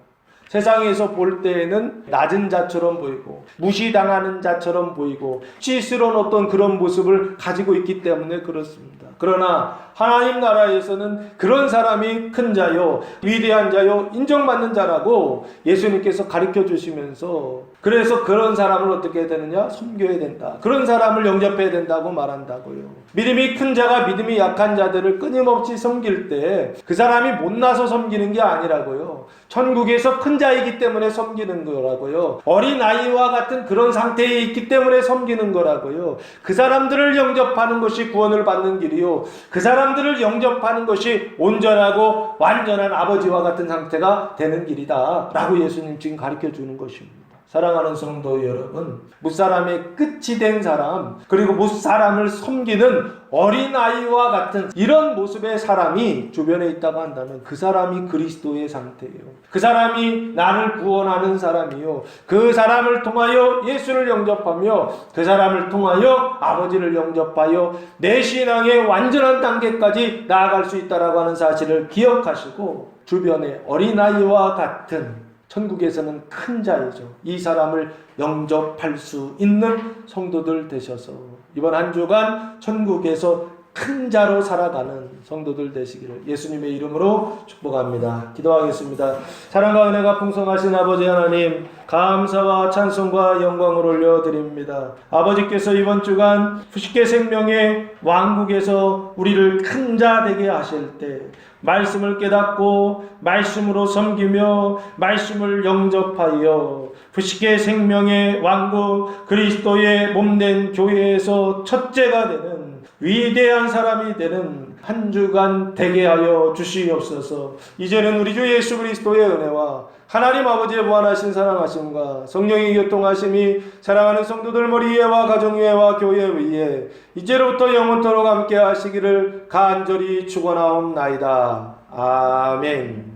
세상에서 볼 때에는 낮은 자처럼 보이고 무시당하는 자처럼 보이고 수치스러운 어떤 그런 모습을 가지고 있기 때문에 그렇습니다. 그러나 하나님 나라에서는 그런 사람이 큰 자요 위대한 자요 인정받는 자라고 예수님께서 가르쳐 주시면서 그래서 그런 사람을 어떻게 되느냐? 섬겨야 된다. 그런 사람을 영접해야 된다고 말한다고요. 믿음이 큰 자가 믿음이 약한 자들을 끊임없이 섬길 때 그 사람이 못나서 섬기는 게 아니라고요. 천국에서 큰 자이기 때문에 섬기는 거라고요. 어린아이와 같은 그런 상태에 있기 때문에 섬기는 거라고요. 그 사람들을 영접하는 것이 구원을 받는 길이요. 그 사람들을 영접하는 것이 온전하고 완전한 아버지와 같은 상태가 되는 길이다. 라고 예수님 지금 가르쳐 주는 것입니다. 사랑하는 성도 여러분, 무사람의 끝이 된 사람, 그리고 무사람을 섬기는 어린아이와 같은 이런 모습의 사람이 주변에 있다고 한다면 그 사람이 그리스도의 상태예요. 그 사람이 나를 구원하는 사람이요. 그 사람을 통하여 예수를 영접하며 그 사람을 통하여 아버지를 영접하여 내 신앙의 완전한 단계까지 나아갈 수 있다라고 하는 사실을 기억하시고 주변의 어린아이와 같은 천국에서는 큰 자이죠. 이 사람을 영접할 수 있는 성도들 되셔서 이번 한 주간 천국에서 큰 자로 살아가는 성도들 되시기를 예수님의 이름으로 축복합니다. 기도하겠습니다. 사랑과 은혜가 풍성하신 아버지 하나님, 감사와 찬송과 영광을 올려드립니다. 아버지께서 이번 주간 후식계 생명의 왕국에서 우리를 큰 자 되게 하실 때 말씀을 깨닫고 말씀으로 섬기며 말씀을 영접하여 후식계 생명의 왕국 그리스도의 몸된 교회에서 첫째가 되는 위대한 사람이 되는 한 주간 되게 하여 주시옵소서. 이제는 우리 주 예수 그리스도의 은혜와 하나님 아버지의 무한하신 사랑하심과 성령의 교통하심이 사랑하는 성도들 머리 위에와 가정 위에와 교회 위에 이제로부터 영원토록 함께 하시기를 간절히 축원하옵나이다. 아멘.